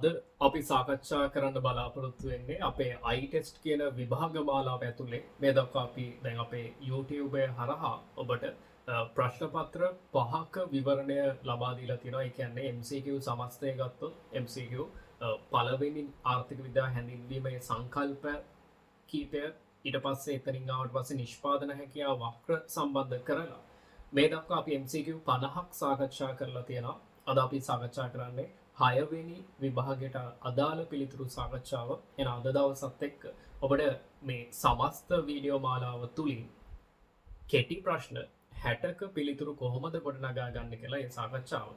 අද අපි සාකච්ඡා කරන්න බලාපොරොත්තු වෙන්නේ අපේ iTest කියන විභාග මාලාව ඇතුලේ මේ දක්වා අපි දැන් අපේ YouTube හරහා ඔබට ප්‍රශ්න පත්‍ර 5ක විවරණය ලබා දීලා තියෙනවා. ඒ කියන්නේ MCQ සමස්තය ගත්තොත් MCQ පළවෙනි ආර්ථික විද්‍යාව හැඳින්වීමේ සංකල්ප කීපය, ඊට පස්සේ එතනින් ආවට පස්සේ නිෂ්පාදන හැකියාව වක්‍ර සම්බන්ධ කරලා මේ දක්වා අපි MCQ 50ක් සාකච්ඡා කරලා තියෙනවා. අද අපි සාකච්ඡා කරන්නේ 6 වෙනි විභාගයට අදාළ පිළිතුරු සාකච්ඡාව. එන අද දවසත් එක්ක ඔබට මේ සමස්ත වීඩියෝ මාලාව තුලින් කෙටි ප්‍රශ්න 60ක පිළිතුරු කොහොමද ගොඩනගා ගන්න කියලා මේ සාකච්ඡාව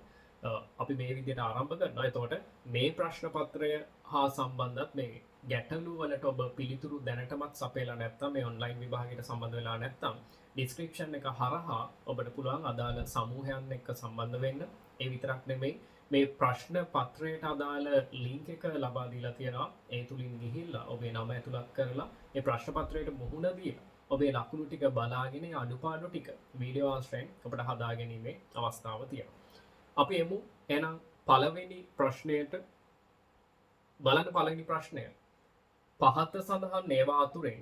අපි මේ විදිහට ආරම්භ කරනවා. එතකොට මේ ප්‍රශ්න පත්‍රය හා සම්බන්ධත් මේ ගැටලු වලට ඔබ පිළිතුරු දැනටමත් සපයලා නැත්නම් මේ ඔන්ලයින් විභාගයට සම්බන්ධ වෙලා නැත්නම් ඩිස්ක්‍රිප්ෂන් එක හරහා ඔබට පුළුවන් අදාළ සමූහයන් එක්ක සම්බන්ධ වෙන්න. ඒ විතරක් නෙමෙයි මේ ප්‍රශ්න පත්‍රයට අදාළ ලින්ක් එක ලබා දීලා තියෙනවා. ඒ තුලින් ගිහිල්ලා ඔබේ නම ඇතුළත් කරලා ඒ ප්‍රශ්න පත්‍රයට මුහුණ දීලා ඔබේ ලකුණු ටික බලාගෙන අඩුපාඩු ටික වීඩියෝ ආශ්‍රයෙන් ඔබට හදා ගැනීමේ අවස්ථාව තියෙනවා. අපි එමු එහෙනම් පළවෙනි ප්‍රශ්නයට. බලන්න පළවෙනි ප්‍රශ්නය. පහත සඳහන් ඒවා අතුරෙන්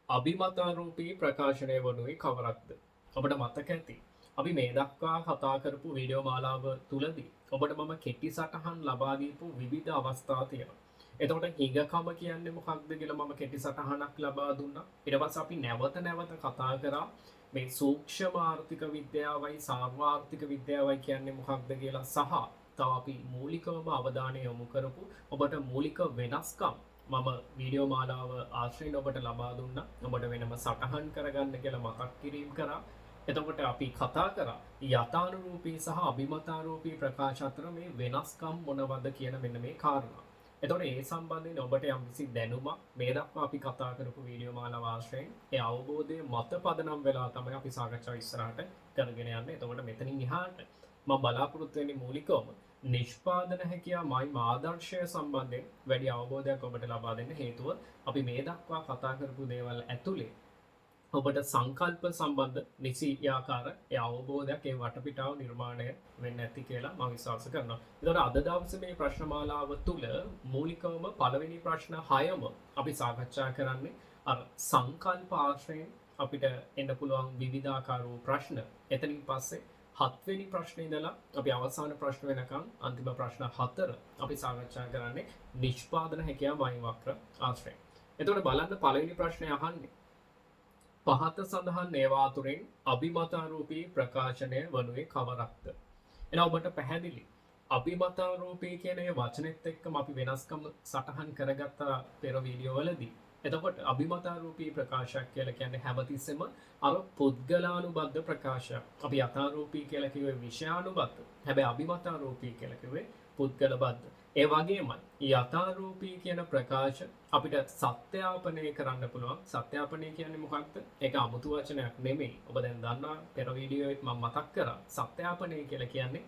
අභිමතාරූපී ප්‍රකාශනය වනුයේ කවරක්ද? ඔබට මතක ඇති අපි මේ දක්වා කතා කරපු වීඩියෝ මාලාව තුලදී ඔබට මම කෙටි සටහන් ලබා දීපු විවිධ අවස්ථා තියෙනවා. එතකොට හිඟකම කියන්නේ මොකක්ද කියලා මම කෙටි සටහනක් ලබා දුන්නා. ඊට පස්සේ අපි නැවත කතා කරා මේ සූක්ෂම ආර්ථික විද්‍යාවයි සාර්වාර්ථික විද්‍යාවයි කියන්නේ මොකක්ද කියලා, සහ තව අපි මූලිකවම අවධානය යොමු කරපු ඔබට මූලික වෙනස්කම් මම වීඩියෝ මාලාව ආශ්‍රයෙන් ඔබට ලබා දුන්නා. ඔබට වෙනම සටහන් කරගන්න කියලා මතක් කිරීම කරා. එතකොට අපි කතා කරා යථානුරූපී සහ අභිමතාරූපී ප්‍රකාශ අතර මේ වෙනස්කම් මොනවද කියන මෙන්න මේ කාරණා. එතකොට ඒ සම්බන්ධයෙන් ඔබට යම්කිසි දැනුමක් මේ දක්වා අපි කතා කරපු වීඩියෝ මාලාව ආශ්‍රයෙන් ඒ අවබෝධයේ මත පදනම් වෙලා තමයි අපි සාකච්ඡාව ඉස්සරහට කරගෙන යන්නේ. එතකොට මෙතනින් එහාට මම බලාපොරොත්තු වෙන්නේ මූලිකවම නිෂ්පාදන හැකියාවයි ආදර්ශය සම්බන්ධයෙන් වැඩි අවබෝධයක් ඔබට ලබා දෙන්න. හේතුව අපි මේ දක්වා කතා කරපු දේවල් ඇතුලේ ඔබට සංකල්ප සම්බන්ධ නිසි ආකාර ඒ අවබෝධයක් ඒ වටපිටාව නිර්මාණය වෙන්න ඇති කියලා මම විශ්වාස කරනවා. ඒතකොට අද දවසේ මේ ප්‍රශ්න මාලාව තුල මූලිකවම පළවෙනි ප්‍රශ්න 6ම අපි සාකච්ඡා කරන්නේ අර සංකල්ප ආශ්‍රයෙන් අපිට එන්න පුළුවන් විවිධාකාර වූ ප්‍රශ්න. එතනින් පස්සේ 7 වෙනි ප්‍රශ්නේ ඉඳලා අපි අවසාන ප්‍රශ්න වෙනකන් අන්තිම ප්‍රශ්න 4 අපි සාකච්ඡා කරන්නේ නිෂ්පාදන හැකියාව වයින් වක්‍ර ආශ්‍රයෙන්. එතකොට බලන්න පළවෙනි ප්‍රශ්නේ අහන්නේ පහත සඳහන් ඒවා අතුරින් අභිමතාරූපී ප්‍රකාශනය වනුයේ කවරක්ද? එන ඔබට පැහැදිලි අභිමතාරූපී කියන මේ වචනේත් එක්කම අපි වෙනස්කම් සටහන් කරගත්ත පෙර වීඩියෝ වලදී. එතකොට අභිමතාරූපී ප්‍රකාශයක් කියලා කියන්නේ හැමතිස්සෙම අර පුද්ගලානුබද්ධ ප්‍රකාශයක්. අපි යථාරූපී කියලා කිව්වේ විෂයානුබද්ධ. හැබැයි අභිමතාරූපී කියලා කිව්වේ පුද්ගලබද්ධ. ඒ වගේමයි යථාරූපී කියන ප්‍රකාශ අපිට සත්‍යාපනය කරන්න පුළුවන්. සත්‍යාපනය කියන්නේ මොකක්ද? ඒක 아무තු වචනයක් නෙමෙයි. ඔබ දැන් දන්නවා පෙර වීඩියෝ එකේ මම මතක් කරා. සත්‍යාපනය කියලා කියන්නේ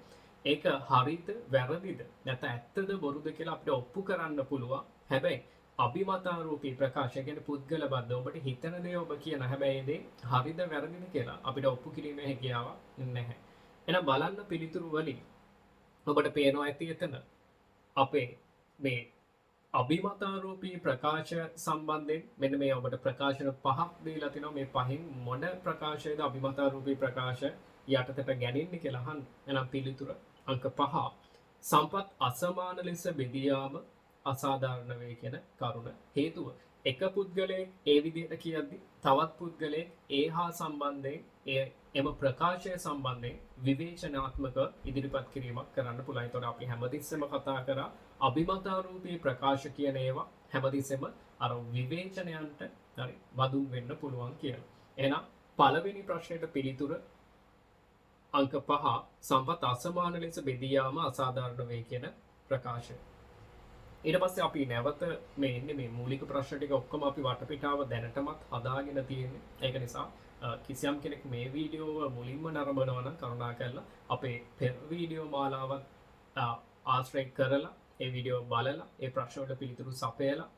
ඒක හරිද වැරදිද නැත්නම් ඇත්තද බොරුද කියලා අපිට ඔප්පු කරන්න පුළුවන්. හැබැයි අභිමතාරූපී ප්‍රකාශය කියන්නේ පුද්ගලබද්ධ. ඔබට හිතන දේ ඔබ කියන, හැබැයි ඒ දේ හරිද වැරදිද කියලා අපිට ඔප්පු කිරීමේ හැකියාවක් නැහැ. එහෙනම් බලන්න පිළිතුරු වලින් ඔබට පේනවා ඇති එතන අපේ මේ අභිමතාරූපී ප්‍රකාශ සම්බන්ධයෙන් මෙන්න මේ ඔබට ප්‍රකාශන 5ක් දීලා තිනවා. මේ පහෙන් මොන ප්‍රකාශයද අභිමතාරූපී ප්‍රකාශ යටතට ගැනෙන්නේ කියලා අහන්න. එහෙනම් පිළිතුර අංක 5 සම්පත් අසමාන ලෙස බෙදී යාම අසාධාරණ වේ කියන කරුණ. හේතුව එක පුද්ගලයෙක් ඒ විදිහට කියද්දී තවත් පුද්ගලයෙක් ඒ හා සම්බන්ධයෙන් එම ප්‍රකාශය සම්බන්ධයෙන් විවේචනාත්මක ඉදිරිපත් කිරීමක් කරන්න පුළුවන්. ඒතකොට අපි හැමතිස්සෙම කතා කරා අභිමතාරූපී ප්‍රකාශ කියන ඒවා හැමතිස්සෙම අර විවේචනයන්ට හරි වදුන් වෙන්න පුළුවන් කියලා. එහෙනම් පළවෙනි ප්‍රශ්නෙට පිළිතුර අංක 5 සම්පත් අසමාන ලෙස බෙදී යාම අසාධාරණ වේ කියන ප්‍රකාශය. ඊට පස්සේ අපි නැවත මේ ඉන්නේ මේ මූලික ප්‍රශ්න ටික ඔක්කොම අපි වටපිටාව දැනටමත් හදාගෙන තියෙන්නේ. ඒක නිසා කිසියම් කෙනෙක් මේ වීඩියෝව මුලින්ම නරඹනවා නම් කරුණාකරලා අපේ පෙර වීඩියෝ මාලාවත් ආශ්‍රය කරලා ඒ වීඩියෝ බලලා ඒ ප්‍රශ්න වලට පිළිතුරු සපයලා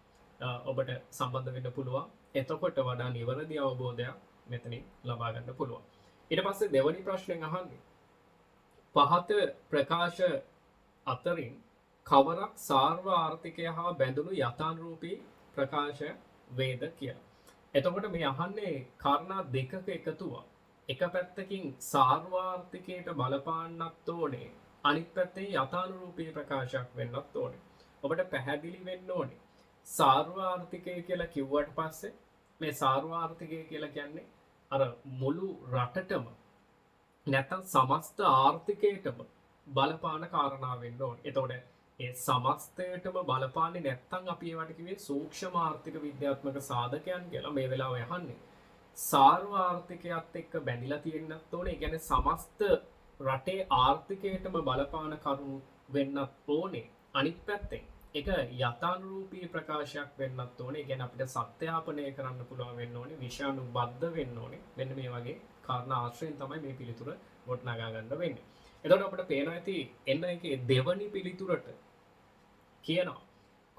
ඔබට සම්බන්ධ වෙන්න පුළුවන්. එතකොට වඩා නිවැරදි අවබෝධයක් මෙතනින් ලබා ගන්න පුළුවන්. ඊට පස්සේ දෙවැනි ප්‍රශ්නෙන් අහන්නේ පහත ප්‍රකාශ අතරින් කවරක් සාර්ව ආර්ථිකය හා බැඳුණු යථානුරූපී ප්‍රකාශය වේද කියලා. එතකොට මේ අහන්නේ කාරණා දෙකක එකතුවක්. එක පැත්තකින් සාර්වාර්ථිකයට බලපාන්නත් ඕනේ, අනිත් පැත්තේ යථානුරූපී ප්‍රකාශයක් වෙන්නත් ඕනේ. ඔබට පැහැදිලි වෙන්න ඕනේ සාර්වාර්ථිකය කියලා කිව්වට පස්සේ මේ සාර්වාර්ථිකය කියලා කියන්නේ අර මුළු රටටම නැත්තම් සමස්ත ආර්ථිකයටම බලපාන කාරණා වෙන්න ඕනේ. එතකොට ඒ සමස්තයටම බලපාන්නේ නැත්තම් අපි ඒවට කිව්වේ සූක්ෂම ආර්ථික විද්‍යාත්මක සාධකයන් කියලා. මේ වෙලාවේ අහන්නේ සාර්ව ආර්ථිකයත් එක්ක බැඳිලා තියෙන්නත් ඕනේ. ඒ කියන්නේ සමස්ත රටේ ආර්ථිකයටම බලපාන කරුණු වෙන්නත් ඕනේ. අනිත් පැත්තෙන් ඒක යථානුරූපී ප්‍රකාශයක් වෙන්නත් ඕනේ. ඒ කියන්නේ අපිට සත්‍යාපනය කරන්න පුළුවන් වෙන්න ඕනේ, විෂයානුබද්ධ වෙන්න ඕනේ. මෙන්න මේ වගේ කාරණා ආශ්‍රයෙන් තමයි මේ පිළිතුර ගොඩනගා ගන්න වෙන්නේ. එතකොට අපිට පේනවා ඇති එන්න එකේ දෙවනි පිළිතුරට කියනවා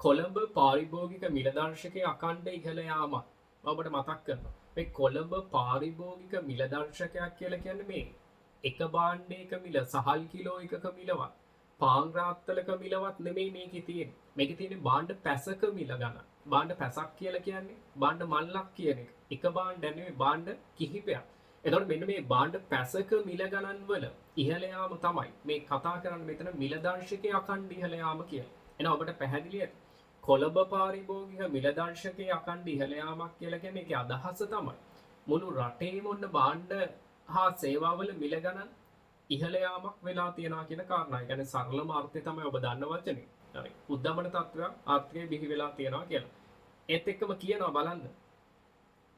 කොළඹ පාරිභෝගික මිලදර්ශකයේ අඛණ්ඩ ඉහළ යාමක්. ඔබට මතක් කරනවා මේ කොළඹ පාරිභෝගික මිලදර්ශකයක් කියලා කියන්නේ මේ එක භාණ්ඩයක මිල සහල් කිලෝ එකක මිලවත් පාන් රාත්තලක මිලවත් නෙමෙයි මේකේ තියෙන්නේ. මේකේ තියෙන්නේ භාණ්ඩ පැසක මිල ගණන්. භාණ්ඩ පැසක් කියලා කියන්නේ භාණ්ඩ මල්ලක් කියන එක. එක භාණ්ඩ නෙමෙයි භාණ්ඩ කිහිපයක්. එතකොට මෙන්න මේ භාණ්ඩ පැසක මිල ගණන් වල ඉහළ යාම තමයි මේ කතා කරන්නේ මෙතන මිලදර්ශකයේ අඛණ්ඩ ඉහළ යාම කියලා. එහෙනම් ඔබට පැහැදිලි ඇති කොළඹ පාරිභෝගික මිලදර්ශකයේ අඛණ්ඩ ඉහළ යාමක් කියලා කියන්නේ ඒකේ අදහස තමයි මුළු රටේම ඔන්න භාණ්ඩ හා සේවාවල මිල ගණන් ඉහළ යාමක් වෙලා තියෙනවා කියන කාරණා. ඒ කියන්නේ සරලම අර්ථය තමයි ඔබ දන්න වචනේ. හරි. උද්දමන තත්ත්වයක් ආර්ථිකයේ බිහි වෙලා තියෙනවා කියලා. ඒත් එක්කම කියනවා බලන්න.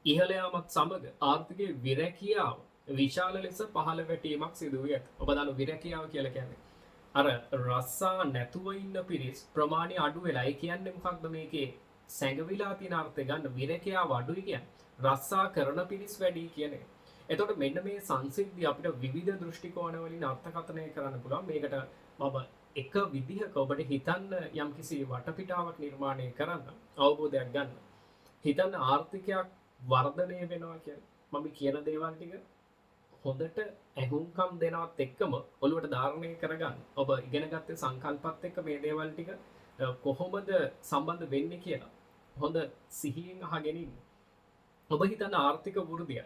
ඉහළ යාමත් සමග ආර්ථිකයේ විරැකියාව විශාල ලෙස පහළ වැටීමක් සිදු වී ඇත. ඔබ දන්න විරැකියාව කියලා කියන්නේ අර රස්සා නැතුව ඉන්න පිරිස් ප්‍රමාණය අඩු වෙලා. ඒ කියන්නේ මොකක්ද මේකේ සැඟවිලා තියෙන අර්ථය ගන්න විරැකියාව අඩුයි කියන්නේ රස්සා කරන පිරිස් වැඩි කියන එක. එතකොට මෙන්න මේ සංසිද්ධිය අපිට විවිධ දෘෂ්ටි කෝණ වලින් අර්ථකථනය කරන්න පුළුවන්. මේකට මම එක විදිහක ඔබට හිතන්න යම්කිසි වටපිටාවක් නිර්මාණය කරන්න අවබෝධයක් ගන්න. හිතන්න ආර්ථිකයක් වර්ධනය වෙනවා කියන්නේ මම කියන දේවල් ටික හොඳට ඇහුම්කම් දෙනවත් එක්කම ඔළුවට ධාරණය කරගන්න. ඔබ ඉගෙන ගත්තේ සංකල්පත් එක්ක මේ දේවල් ටික කොහොමද සම්බන්ධ වෙන්නේ කියලා හොඳ සිහියෙන් අහගෙන ඉන්න. ඔබ හිතන්න ආර්ථික වෘද්ධිය.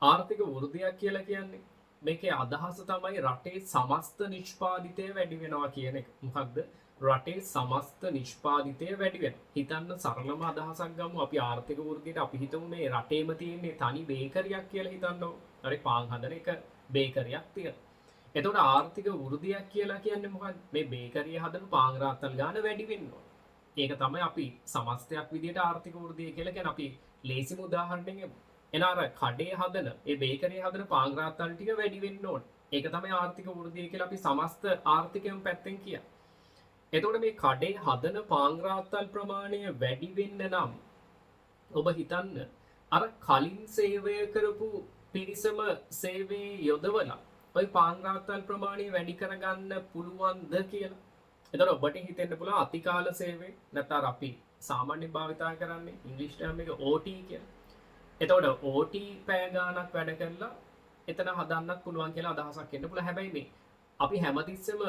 ආර්ථික වෘද්ධියක් කියලා කියන්නේ මේකේ අදහස තමයි රටේ සමස්ත නිෂ්පාදිතය වැඩි වෙනවා කියන එක. මොකක්ද? රටේ සමස්ත නිෂ්පාදිතය වැඩි වෙනවා. හිතන්න සරලම අදහසක් ගමු. අපි ආර්ථික වෘද්ධියට අපි හිතමු මේ රටේම තියෙන තනි බේකරියක් කියලා හිතන්නකො. හරි පාන් හදන එක බේකරියක් තියෙනවා. එතකොට ආර්ථික වෘද්ධියක් කියලා කියන්නේ මොකක්ද? මේ බේකරිය හදන පාන් රාත්තල් ගාන වැඩි වෙන්න ඕන. ඒක තමයි අපි සමස්තයක් විදිහට ආර්ථික වෘද්ධිය කියලා කියන්නේ. අපි ලේසිම උදාහරණයක් ගමු. එන අර කඩේ හදන ඒ බේකරිය හදන පාන් රාත්තල් ටික වැඩි වෙන්න ඕන. ඒක තමයි ආර්ථික වෘද්ධිය කියලා අපි සමස්ත ආර්ථිකයම පැත්තෙන් කියන්නේ. එතකොට මේ කඩේ හදන පාන් රාත්තල් ප්‍රමාණය වැඩි වෙන්න නම් ඔබ හිතන්න අර කලින් සේවය කරපු පිරිසම සේවයේ යොදවලා ওই පාන් රාත්තල් ප්‍රමාණය වැඩි කරගන්න පුළුවන්ද කියලා. එතකොට ඔබට හිතෙන්න පුළුවන් අතිකාල සේවය නැත්නම් අපි සාමාන්‍ය භාවිතා කරන්නේ ඉංග්‍රීසි ටර්ම් එක OT කියලා. එතකොට OT පැය ගාණක් වැඩ කරලා එතන හදන්නත් පුළුවන් කියලා අදහසක් එන්න පුළුවන්. හැබැයි මේ අපි හැමතිස්සෙම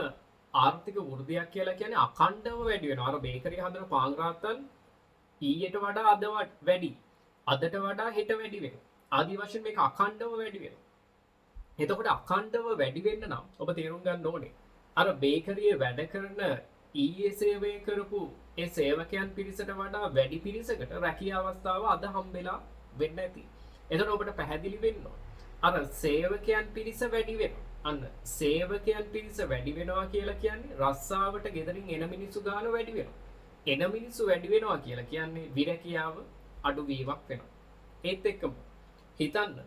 ආර්ථික වෘද්ධියක් කියලා කියන්නේ අඛණ්ඩව වැඩි වෙනවා. අර බේකරිය හදන පාන් රාත්තල් ඊයට වඩා අද වැඩි. අදට වඩා හෙට වැඩි වෙනවා. ආදි වශයෙන් මේක අඛණ්ඩව වැඩි වෙනවා. එතකොට අඛණ්ඩව වැඩි වෙන්න නම් ඔබ තේරුම් ගන්න ඕනේ අර බේකරියේ වැඩ කරන ඊයේ සේවය කරපු ඒ සේවකයන් පිරිසට වඩා වැඩි පිරිසකට රැකියා අවස්ථාව අද හම්බෙලා වෙන්න ඇති. එතකොට ඔබට පැහැදිලි වෙන්න ඕන අර සේවකයන් පිරිස වැඩි වෙනවා. අන්න සේවකයන් පිරිස වැඩි වෙනවා කියලා කියන්නේ රස්සාවට ගෙදරින් එන මිනිස්සු ගාන වැඩි වෙනවා. එන මිනිස්සු වැඩි වෙනවා කියලා කියන්නේ විරැකියාව අඩු වීමක් වෙනවා. ඒත් එක්කම හිතන්න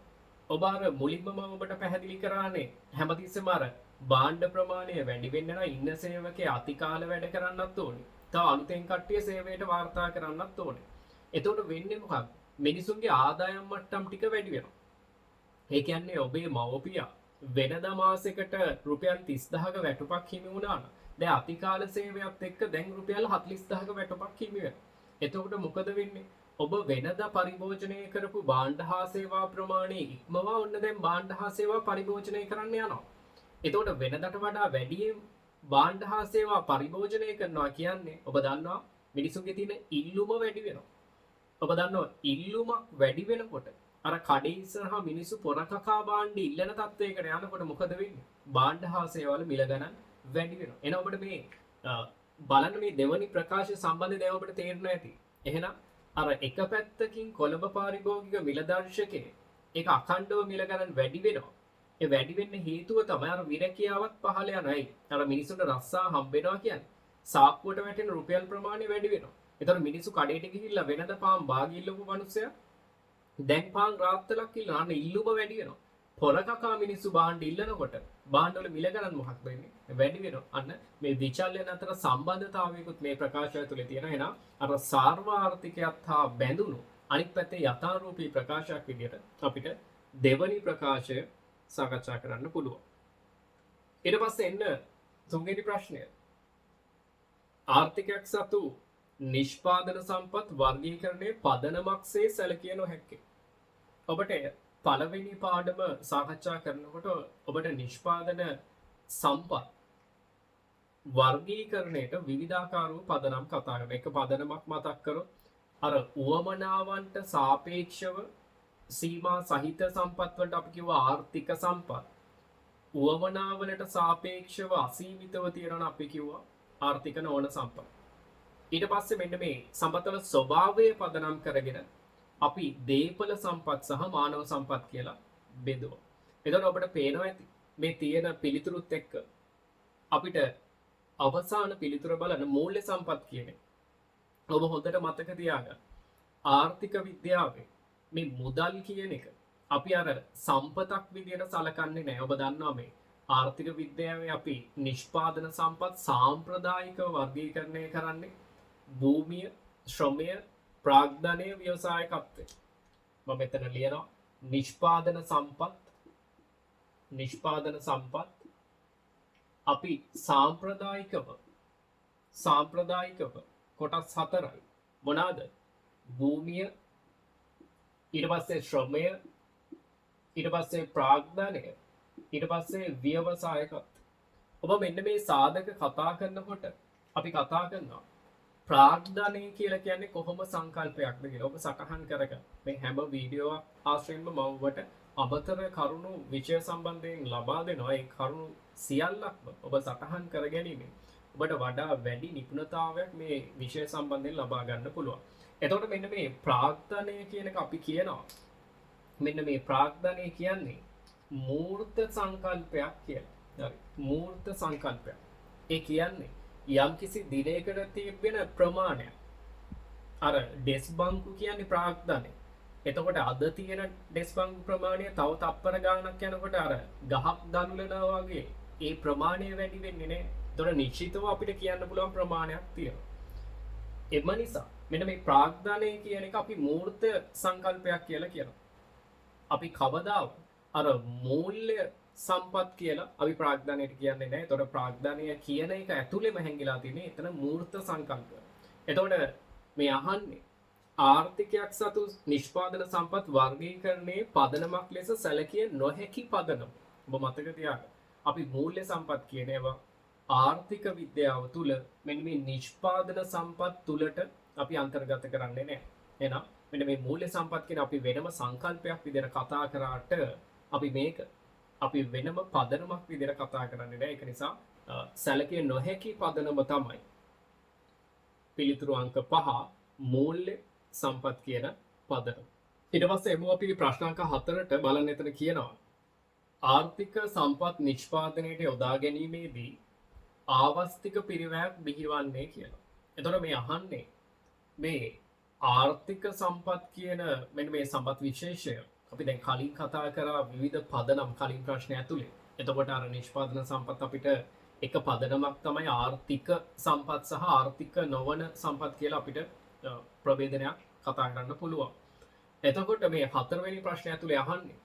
ඔබ අර මුලින්ම මම ඔබට පැහැදිලි කරානේ හැමතිස්සෙම අර භාණ්ඩ ප්‍රමාණය වැඩි වෙන්න නම් ඉන්න සේවකයා අතිකාල වැඩ කරන්නත් ඕනේ. තව අලුතෙන් කට්ටිය සේවයට වාර්තා කරන්නත් ඕනේ. එතකොට වෙන්නේ මොකක්ද? මිනිසුන්ගේ ආදායම් මට්ටම් ටික වැඩි වෙනවා. ඒ කියන්නේ ඔබේ මව්පියා වෙනදා මාසෙකට රුපියල් 30000ක වැටුපක් හිමි වුණා නම් දැන් අතිකාල සේවයත් එක්ක දැන් රුපියල් 40000ක වැටුපක් හිමි වෙනවා. එතකොට මොකද වෙන්නේ? ඔබ වෙනදා පරිභෝජනය කරපු භාණ්ඩ හා සේවා ප්‍රමාණය ඉක්මවා ඔන්න දැන් භාණ්ඩ හා සේවා පරිභෝජනය කරන්න යනවා. එතකොට වෙනදට වඩා වැඩියෙන් භාණ්ඩ හා සේවා පරිභෝජනය කරනවා කියන්නේ ඔබ දන්නවා මිනිසුන්ගේ තියෙන ඉල්ලුම වැඩි වෙනවා. ඔබ දන්නවා ඉල්ලුමක් වැඩි වෙනකොට අර කඩේ ඉස්සරහා මිනිස්සු පොරකකා භාණ්ඩ ඉල්ලන තත්වයකට යනකොට මොකද වෙන්නේ? භාණ්ඩ හා සේවාවල මිල ගණන් වැඩි වෙනවා. එහෙනම් ඔබට මේ බලන්න මේ දෙවනි ප්‍රකාශය සම්බන්ධයෙන් දැන් ඔබට තේරෙනවා ඇති. එහෙනම් අර එක පැත්තකින් කොළඹ පාරිභෝගික මිල දර්ශකයේ ඒක අඛණ්ඩව මිල ගණන් වැඩි වෙනවා. ඒ වැඩි වෙන්න හේතුව තමයි අර විරකියාවත් පහළ යනයි. අර මිනිසුන්ට රස්සා හම්බ වෙනවා කියන්නේ. සාප්පුවට වැටෙන රුපියල් ප්‍රමාණය වැඩි වෙනවා. ඒතර මිනිස්සු කඩේට ගිහිල්ලා වෙනද පාන් බාග ඉල්ලපු මිනිස්සයා දැන් පාන් රාත්තලක් ඉල්ලන අන්න ඉල්ලුම වැඩි වෙනවා. පොරකකා මිනිස්සු භාණ්ඩ ඉල්ලනකොට භාණ්ඩ වල මිල ගණන් මොකක්ද වෙන්නේ? වැඩි වෙනවා. අන්න මේ විචල්‍යන අතර සම්බන්ධතාවයකුත් මේ ප්‍රකාශය තුළ තියෙනවා. එහෙනම් අර සාර්වාර්ථිකයත් හා බැඳුණු අනිත් පැත්තේ යථාරූපී ප්‍රකාශයක් විදිහට අපිට දෙවනි ප්‍රකාශය සාකච්ඡා කරන්න පුළුවන්. ඊට පස්සේ එන්න තුන්වෙනි ප්‍රශ්නය. ආර්ථිකයක් සතු නිෂ්පාදන සම්පත් වර්ගීකරණයේ පදනමක්සේ සැලකිය නොහැක්කේ. ඔබට පළවෙනි පාඩම සාකච්ඡා කරනකොට ඔබට නිෂ්පාදන සම්පත් වර්ගීකරණයට විවිධාකාර වූ පදනම් කතා කරනවා. එක පදනමක් මතක් කරොත් අර උවමනාවන්ට සාපේක්ෂව සීමා සහිත සම්පත් වලට අපි කිව්වා ආර්ථික සම්පත්. උවමනාවලට සාපේක්ෂව අසීමිතව තියෙනවා අපි කිව්වා ආර්ථික නොවන සම්පත්. ඊට පස්සේ මෙන්න මේ සම්පත්වල ස්වභාවය පදනම් කරගෙන අපි දේපල සම්පත් සහ මානව සම්පත් කියලා බෙදුවා. එතකොට ඔබට පේනවා ඇති මේ තියෙන පිළිතුරුත් එක්ක අපිට අවසාන පිළිතුර බලන මූල්‍ය සම්පත් කියන්නේ. ඔබ හොඳට මතක තියාගන්න. ආර්ථික විද්‍යාවේ මේ මුදල් කියන එක අපි අර සම්පතක් විදියට සලකන්නේ නැහැ. ඔබ දන්නවා මේ ආර්ථික විද්‍යාවේ අපි නිෂ්පාදන සම්පත් සාම්ප්‍රදායිකව වර්ගීකරණය කරන්නේ භූමිය, ශ්‍රමය, ප්‍රාග්ධනය, ව්‍යවසායකත්වය. මම මෙතන ලියනවා නිෂ්පාදන සම්පත් අපි සාම්ප්‍රදායිකව කොටස් 4යි. මොනවාද? භූමිය, ඊට පස්සේ ශ්‍රමය, ඊට පස්සේ ප්‍රාග්ධනය, ඊට පස්සේ ව්‍යවසායකත්වය. ඔබ මෙන්න මේ සාධක කතා කරනකොට අපි කතා කරනවා ප්‍රාග්ධනය කියලා කියන්නේ කොහොම සංකල්පයක්ද කියලා. ඔබ සටහන් කරගන්න. මේ හැම වීඩියෝවක් ආශ්‍රයෙන්ම මම ඔබට අමතර කරුණු විෂය සම්බන්ධයෙන් ලබා දෙනවා. ඒ කරුණු සියල්ලක්ම ඔබ සටහන් කර ගැනීමෙන් ඔබට වඩා වැඩි නිපුණතාවයක් මේ විෂය සම්බන්ධයෙන් ලබා ගන්න පුළුවන්. එතකොට මෙන්න මේ ප්‍රාග්ධනය කියන එක අපි කියනවා. මෙන්න මේ ප්‍රාග්ධනය කියන්නේ මූර්ත සංකල්පයක් කියලා. හරි. මූර්ත සංකල්පයක්. ඒ කියන්නේ යම්කිසි දිනයකට තිබෙන ප්‍රමාණයක්. අර ඩෙස් බංකු කියන්නේ ප්‍රාග්ධනය. එතකොට අද තියෙන ඩෙස් බංකු ප්‍රමාණය තව තප්පර ගාණක් යනකොට අර ගහක් දනුලනවා වගේ ඒ ප්‍රමාණය වැඩි වෙන්නේ නැහැ. ඒතකොට නිශ්චිතව අපිට කියන්න පුළුවන් ප්‍රමාණයක් තියෙනවා. එම නිසා මෙන්න මේ ප්‍රාග්ධනය කියන එක අපි මූර්ත සංකල්පයක් කියලා කියනවා. අපි කවදාවත් අර මූල්‍ය සම්පත් කියලා අපි ප්‍රාග්ධනයට කියන්නේ නැහැ. ඒතකොට ප්‍රාග්ධනය කියන එක ඇතුළෙම හැංගිලා තියෙන්නේ එතන මූර්ත සංකල්පය. එතකොට මේ අහන්නේ ආර්ථිකයක් සතු නිෂ්පාදන සම්පත් වර්ගීකරණයේ පදනමක් ලෙස සැලකිය නොහැකි පදනම. ඔබ මතක තියාගන්න. අපි මූල්‍ය සම්පත් කියන ඒවා ආර්ථික විද්‍යාව තුළ මෙන්න මේ නිෂ්පාදන සම්පත් තුළට අපි අන්තර්ගත කරන්නේ නැහැ. එහෙනම් මෙන්න මේ මූල්‍ය සම්පත් කියන අපි වෙනම සංකල්පයක් විදිහට කතා කරාට අපි වෙනම පදනමක් විදිහට කතා කරන්නේ නැහැ. ඒක නිසා සැලකිය නොහැකි පදනම තමයි පිළිතුරු අංක 5 මූල්‍ය සම්පත් කියන පදනම. ඊට පස්සේ එමු අපි ප්‍රශ්න අංක 4ට බලන්න. එතන කියනවා ආර්ථික සම්පත් නිෂ්පාදනයට යොදා ගැනීමේදී ආවස්තික පිරිවැයක් බිහිවන්නේ කියලා. එතකොට මේ අහන්නේ මේ ආර්ථික සම්පත් කියන මෙන්න මේ සම්පත් විශේෂය අපි දැන් කලින් කතා කරා විවිධ පදනම් කලින් ප්‍රශ්න ඇතුලේ. එතකොට අර නිෂ්පාදන සම්පත් අපිට එක පදනමක් තමයි ආර්ථික සම්පත් සහ ආර්ථික නොවන සම්පත් කියලා අපිට ප්‍රභේදනයක් කතා කරන්න පුළුවන්. එතකොට මේ 4 වෙනි ප්‍රශ්නය ඇතුලේ අහන්නේ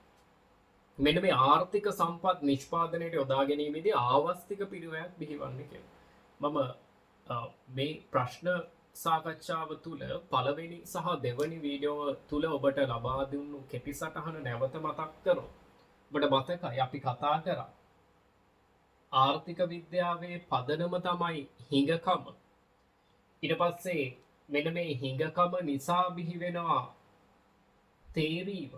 මෙන්න මේ ආර්ථික සම්පත් නිෂ්පාදනයට යොදා ගැනීමේදී ආවස්තික පිරිවැයක් බිහිවන්නේ කියලා. මම මේ ප්‍රශ්න සාකච්ඡාව තුළ පළවෙනි සහ දෙවැනි වීඩියෝ තුළ ඔබට ලබා දුන්නු කෙටි සටහන නැවත මතක් කරොත් ඔබට මතකයි අපි කතා කරා ආර්ථික විද්‍යාවේ පදනම තමයි හිඟකම. ඊට පස්සේ මෙන්න මේ හිඟකම නිසා බිහි වෙනවා තේරීම.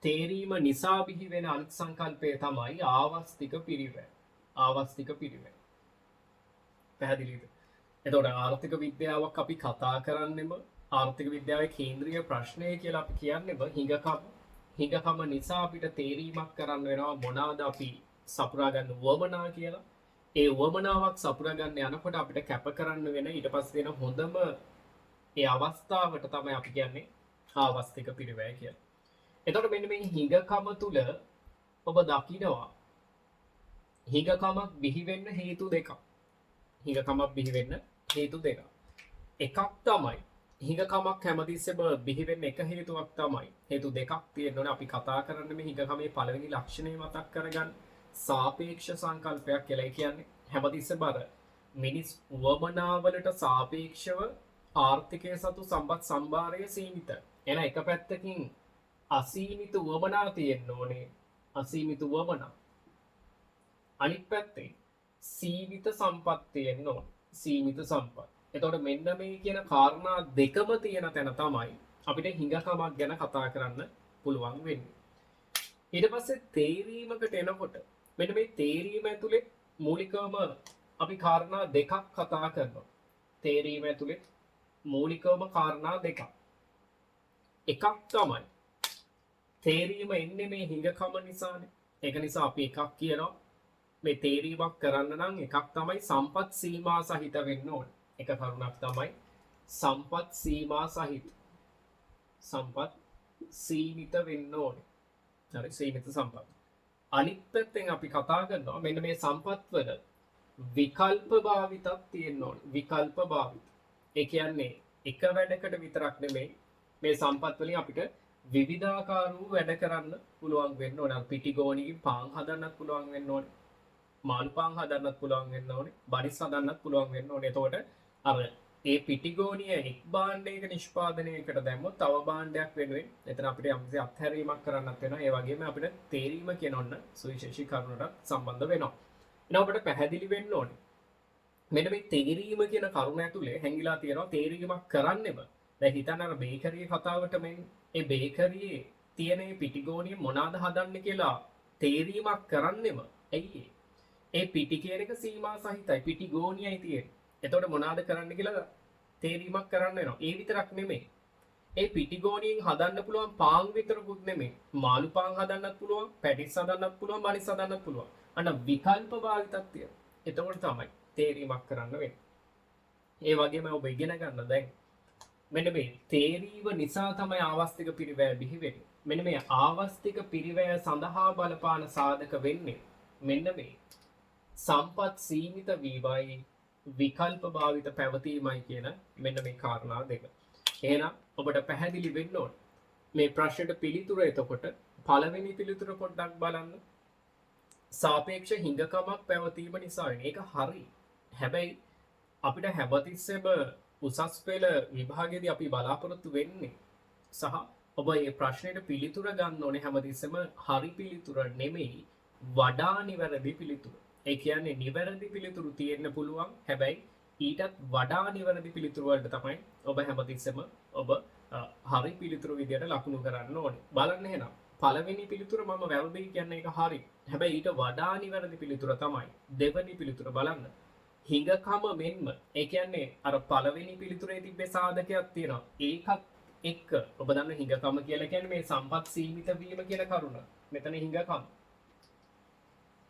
තේරීම නිසා බිහි වෙන අනිත් සංකල්පය තමයි ආවස්තික පිරිවැය. ආවස්තික පිරිවැය. පැහැදිලිද? එතකොට ආර්ථික විද්‍යාවක් අපි කතා කරන්නෙම ආර්ථික විද්‍යාවේ කේන්ද්‍රීය ප්‍රශ්නය කියලා අපි කියන්නෙම හිඟකම. හිඟකම නිසා අපිට තේරීමක් කරන්න වෙනවා මොනවාද අපි සපුරා ගන්න වමනා කියලා. ඒ වමනාවක් සපුරා ගන්න යනකොට අපිට කැප කරන්න වෙන ඊට පස්සේ දෙන හොඳම ඒ අවස්ථාවට තමයි අපි කියන්නේ ආවස්තික පිරිවැය කියලා. එතකොට මෙන්න මේ හිඟකම තුල ඔබ දකිනවා හිඟකමක් බිහි වෙන්න හේතු දෙකක්. හිඟකමක් බිහි වෙන්න හේතු දෙකක්. එකක් තමයි හිඟකමක් හැමතිස්සෙම බිහි වෙන්න එක හේතුවක් තමයි. හේතු දෙකක් තියෙනවනේ අපි කතා කරන්නේ මේ හිඟකමේ පළවෙනි ලක්ෂණය මතක් කරගන්න. සාපේක්ෂ සංකල්පයක් කියලා කියන්නේ හැමතිස්සෙම අර මිනිස් වමනාවලට සාපේක්ෂව ආර්ථිකය සතු සම්පත් සම්භාරය සීමිතයි. එන එක පැත්තකින් අසීමිත වමනා තියෙන්න ඕනේ. අසීමිත වමනා. අනිත් පැත්තේ සීමිත සම්පත් තියෙන්න ඕනේ. සීමිත සම්පත්. එතකොට මෙන්න මේ කියන කාරණා දෙකම තියෙන තැන තමයි අපිට හිඟකමක් ගැන කතා කරන්න පුළුවන් වෙන්නේ. ඊට පස්සේ තේරීමකට එනකොට මෙන්න මේ තේරීම ඇතුලේ මූලිකවම අපි කාරණා දෙකක් කතා කරනවා. තේරීම ඇතුලේ මූලිකවම කාරණා දෙකක්. එකක් තමයි තේරීම එන්නේ මේ හිඟකම නිසානේ. ඒක නිසා අපි එකක් කියනවා මේ තේරීමක් කරන්න නම් එකක් තමයි සම්පත් සීමා සහිත වෙන්න ඕනේ. එක කරුණක් තමයි සම්පත් සීමා සහිත. සම්පත් සීමිත වෙන්න ඕනේ. හරි සීමිත සම්පත්. අනිත් පැත්තෙන් අපි කතා කරනවා මෙන්න මේ සම්පත් වල විකල්ප භාවිතක් තියෙන්න ඕනේ. විකල්ප භාවිත. ඒ කියන්නේ එක වැඩකට විතරක් නෙමෙයි මේ සම්පත් වලින් අපිට විවිධාකාර වූ වැඩ කරන්න පුළුවන් වෙන්න ඕනේ. පිටිගෝණියකින් පාන් හදන්නත් පුළුවන් වෙන්න ඕනේ. මාළු පාන් හදන්නත් පුළුවන් වෙන්න ඕනේ. බරිස් හදන්නත් පුළුවන් වෙන්න ඕනේ. එතකොට අර ඒ පිටිගෝණිය එක් භාණ්ඩයක නිෂ්පාදනයකට දැම්මොත් තව භාණ්ඩයක් වෙනුවෙන් එතන අපිට යම්කිසි අත්හැරීමක් කරන්නත් වෙනවා. ඒ වගේම අපිට තේරීම කියනොන්න සුවිශේෂී කරුණකට සම්බන්ධ වෙනවා. එහෙනම් අපිට පැහැදිලි වෙන්න ඕනේ. මෙන්න මේ තේරීම කියන කරුණ ඇතුලේ හැංගිලා තියෙනවා තේරීමක් කරන්නෙම. දැන් හිතන්න අර බේකරියේ කතාවට මේ ඒ බේකරියේ තියෙන මේ පිටිගෝණිය මොනවාද හදන්නේ කියලා තේරීමක් කරන්නෙම. ඇයි ඒ පිටි කියන එක සීමා සහිතයි. පිටිගෝණියයි තියෙන්නේ. එතකොට මොනවාද කරන්න කියලා තේරීමක් කරන්න වෙනවා. ඒ විතරක් නෙමෙයි. ඒ පිටිගෝණියෙන් හදන්න පුළුවන් පාන් විතරකුත් නෙමෙයි. මාළු පාන් හදන්නත් පුළුවන්, පැටිස් හදන්නත් පුළුවන්, බනිස් හදන්නත් පුළුවන්. අන්න විකල්ප භාවිතක් තියෙනවා. එතකොට තමයි තේරීමක් කරන්න වෙන්නේ. ඒ වගේම ඔබ ඉගෙන ගන්න දැන් මෙන්න මේ තේරීම නිසා තමයි ආවස්තික පිරිවැය බිහි වෙන්නේ. මෙන්න මේ ආවස්තික පිරිවැය සඳහා බලපාන සාධක වෙන්නේ මෙන්න මේ සම්පත් සීමිත වීමයි විකල්ප භාවිත පැවතීමයි කියන මෙන්න මේ කාරණා දෙක. එහෙනම් ඔබට පැහැදිලි වෙන්න ඕන මේ ප්‍රශ්නෙට පිළිතුර. එතකොට පළවෙනි පිළිතුර පොඩ්ඩක් බලන්න. සාපේක්ෂ හිඟකමක් පැවතීම නිසා ඒක හරි. හැබැයි අපිට හැමතිස්සෙම උසස් පෙළ විභාගයේදී අපි බලාපොරොත්තු වෙන්නේ සහ ඔබ මේ ප්‍රශ්නෙට පිළිතුර ගන්න ඕනේ හැමතිස්සෙම හරි පිළිතුර නෙමෙයි වඩා නිවැරදි පිළිතුර. ඒ කියන්නේ නිවැරදි පිළිතුරු තියෙන්න පුළුවන්. හැබැයි ඊටත් වඩා නිවැරදි පිළිතුරු වලට තමයි ඔබ හැමතිස්සෙම ඔබ හරි පිළිතුරු විදියට ලකුණු කරන්න ඕනේ. බලන්න එහෙනම් පළවෙනි පිළිතුර මම වැරදි කියන්නේ ඒක හරි. හැබැයි ඊට වඩා නිවැරදි පිළිතුර තමයි දෙවෙනි පිළිතුර. බලන්න. හිඟකම මෙන්ම ඒ කියන්නේ අර පළවෙනි පිළිතුරේ තිබ්බේ සාධකයක් තියෙනවා. ඒකත් එක්ක ඔබ දන්න හිඟකම කියලා කියන්නේ මේ සම්පත් සීමිත වීම කියන කරුණ. මෙතන හිඟකම.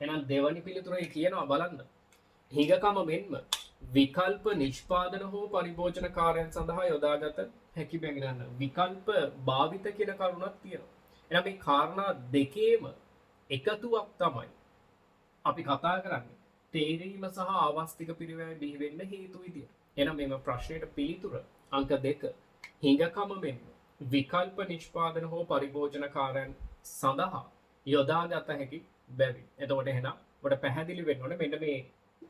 එහෙනම් දෙවෙනි පිළිතුරේ කියනවා බලන්න. හිඟකම මෙන්ම විකල්ප නිෂ්පාදන හෝ පරිභෝජන කාර්යයන් සඳහා යොදාගත හැකි බැගිනන්න විකල්ප භාවිත කියන කරුණක් තියෙනවා. එහෙනම් මේ කාරණා දෙකේම එකතුවක් තමයි අපි කතා කරන්නේ. තේරීම සහ ආවස්තික පිරිවැය බිහි වෙන්න හේතු විදියට. එහෙනම් මේ ප්‍රශ්නෙට පිළිතුර අංක 2 හිඟකම මෙන්න විකල්ප නිෂ්පාදන හෝ පරිභෝජන කාර්යයන් සඳහා යොදාගත හැකි බැවි. එතකොට එහෙනම් ඔබට පැහැදිලි වෙන්න ඕනේ මෙන්න මේ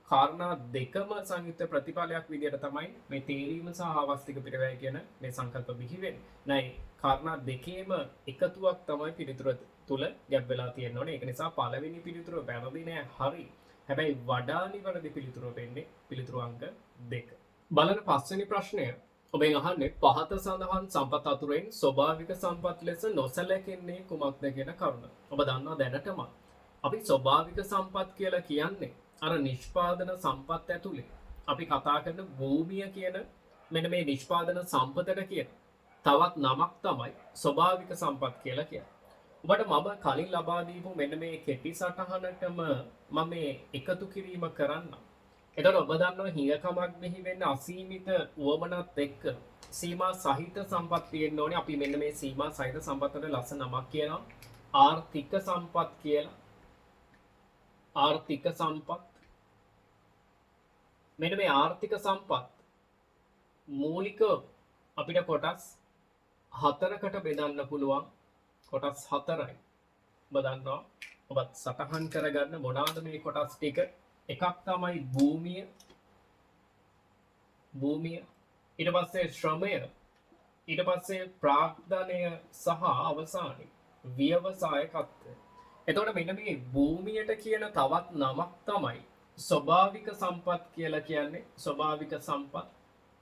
කාරණා දෙකම සංයුක්ත ප්‍රතිඵලයක් විදියට තමයි මේ තේරීම සහ ආවස්තික පිරිවැය කියන මේ සංකල්ප බිහි වෙන්නේ. නැයි කාරණා දෙකේම එකතුවක් තමයි පිළිතුර තුල ගැබ් වෙලා තියෙන්න ඕනේ. ඒක නිසා පළවෙනි පිළිතුර වැරදි නෑ හරි. හැබැයි වඩා නිවැරදි පිළිතුර වෙන්නේ පිළිතුරු අංක 2. බලන්න පස්වෙනි ප්‍රශ්නය. ඔබෙන් අහන්නේ පහත සඳහන් සම්පත් අතුරෙන් ස්වභාවික සම්පත් ලෙස නොසැලකෙන්නේ කුමක්ද කියන කරුණ. ඔබ දන්නවා දැනටම අපි ස්වභාවික සම්පත් කියලා කියන්නේ අර නිෂ්පාදන සම්පත් ඇතුලේ අපි කතා කරන භූමිය කියන මෙන්න මේ නිෂ්පාදන සම්පතට කියන තවත් නමක් තමයි ස්වභාවික සම්පත් කියලා කියන්නේ. ඔබට මම කලින් ලබා දීපු මෙන්න මේ කෙටි සටහනටම මම මේ එකතු කිරීම කරන්න. එතකොට ඔබ දන්නවා හිඟකමක් මෙහි වෙන්න අසීමිත උවමනත් එක්ක සීමා සහිත සම්පත් තියෙන්න ඕනේ. අපි මෙන්න මේ සීමා සහිත සම්පතට ලස්සන නමක් කියනවා ආර්ථික සම්පත් කියලා. ආර්ථික සම්පත්. මෙන්න මේ ආර්ථික සම්පත් මූලික අපිට කොටස් 4කට බෙදන්න පුළුවන්. කොටස් 4යි. ඔබ දන්නවා ඔබත් සටහන් කරගන්න මොනවාද මේ කොටස් ටික. එකක් තමයි භූමිය. ඊට පස්සේ ශ්‍රමය, ඊට පස්සේ ප්‍රාග්ධනය සහ අවසානයේ ව්‍යවසායකත්වය. එතකොට මෙන්න මේ භූමියට කියන තවත් නමක් තමයි ස්වභාවික සම්පත් කියලා කියන්නේ. ස්වභාවික සම්පත්.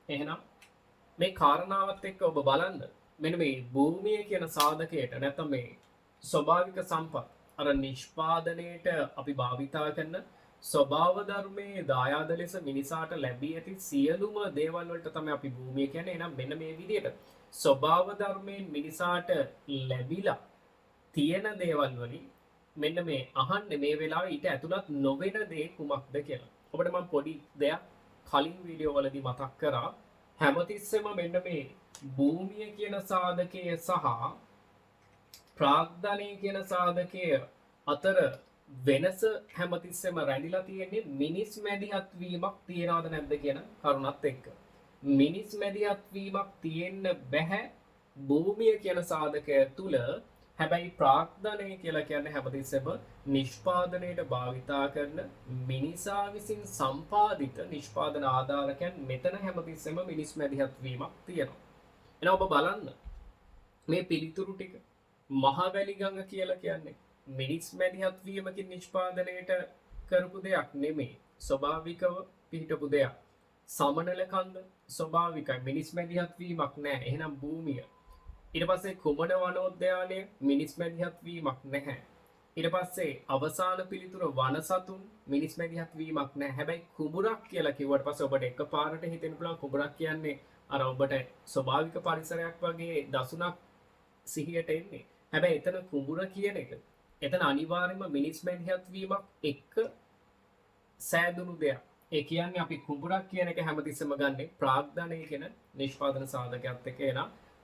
එහෙනම් මේ කාරණාවත් එක්ක ඔබ බලන්න මෙන්න මේ භූමිය කියන සාධකයට නැත්නම් මේ ස්වභාවික සම්පත් අර නිෂ්පාදනයේට අපි භාවිතා කරන ස්වභාව ධර්මයේ දායාද ලෙස මිනිසාට ලැබී ඇති සියලුම දේවල් වලට තමයි අපි භූමිය කියන්නේ. එහෙනම් මෙන්න මේ විදිහට ස්වභාව ධර්මයෙන් මිනිසාට ලැබිලා තියෙන දේවල් වලින් මෙන්න මේ අහන්නේ මේ වෙලාවේ ඊට ඇතුළත් නොවන දේ කුමක්ද කියලා. ඔබට මම පොඩි දෙයක් කලින් වීඩියෝ වලදී මතක් කරා. හැමතිස්සෙම මෙන්න මේ භූමිය කියන සාධකය සහ ප්‍රාග්ධනය කියන සාධකය අතර වෙනස හැමතිස්සෙම රැඳිලා තියෙන්නේ මිනිස් මැදිහත් වීමක් තියනවද නැද්ද කියන කරුණත් එක්ක. මිනිස් මැදිහත් වීමක් තියෙන්න බෑ භූමිය කියන සාධකය තුල. හැබැයි ප්‍රාග්ධනය කියලා කියන්නේ හැමතිස්සෙම නිෂ්පාදනයට භාවිතා කරන මිනිසා විසින් සම්පාදිත නිෂ්පාදන ආධාරකයන් මෙතන හැමතිස්සෙම මිනිස් මැදිහත් වීමක් තියෙනවා. එහෙනම් ඔබ බලන්න මේ පිළිතුරු ටික මහවැලි ගඟ කියලා කියන්නේ මිනිස් මැදිහත් වීමකින් නිෂ්පාදනයට කරපු දෙයක් නෙමෙයි. ස්වභාවිකව පිහිටපු දෙයක්. සමනල කන්ද ස්වභාවිකයි. මිනිස් මැදිහත් වීමක් නැහැ. එහෙනම් භූමිය. ඊට පස්සේ කුමන වනෝද්‍යානය මිනිස් මැදිහත් වීමක් නැහැ. ඊට පස්සේ අවසාන පිළිතුර වනසතුන් මිනිස් මැදිහත් වීමක් නැහැ. හැබැයි කුඹුරක් කියලා කිව්වට පස්සේ ඔබට එකපාරට හිතෙන්න පුළුවන් කුඹුරක් කියන්නේ අර ඔබට ස්වභාවික පරිසරයක් වගේ දසුණක් සිහියට එන්නේ. හැබැයි එතන කුඹුර කියන එක එතන අනිවාර්යයෙන්ම මිනිස් මැදිහත් වීමක් එක්ක සෑදුණු දෙයක්. ඒ කියන්නේ අපි කුඹුරක් කියන එක හැමතිස්සෙම ගන්නෙ ප්‍රාග්ධනය කියන නිෂ්පාදන සාධකයක් එක්ක. එන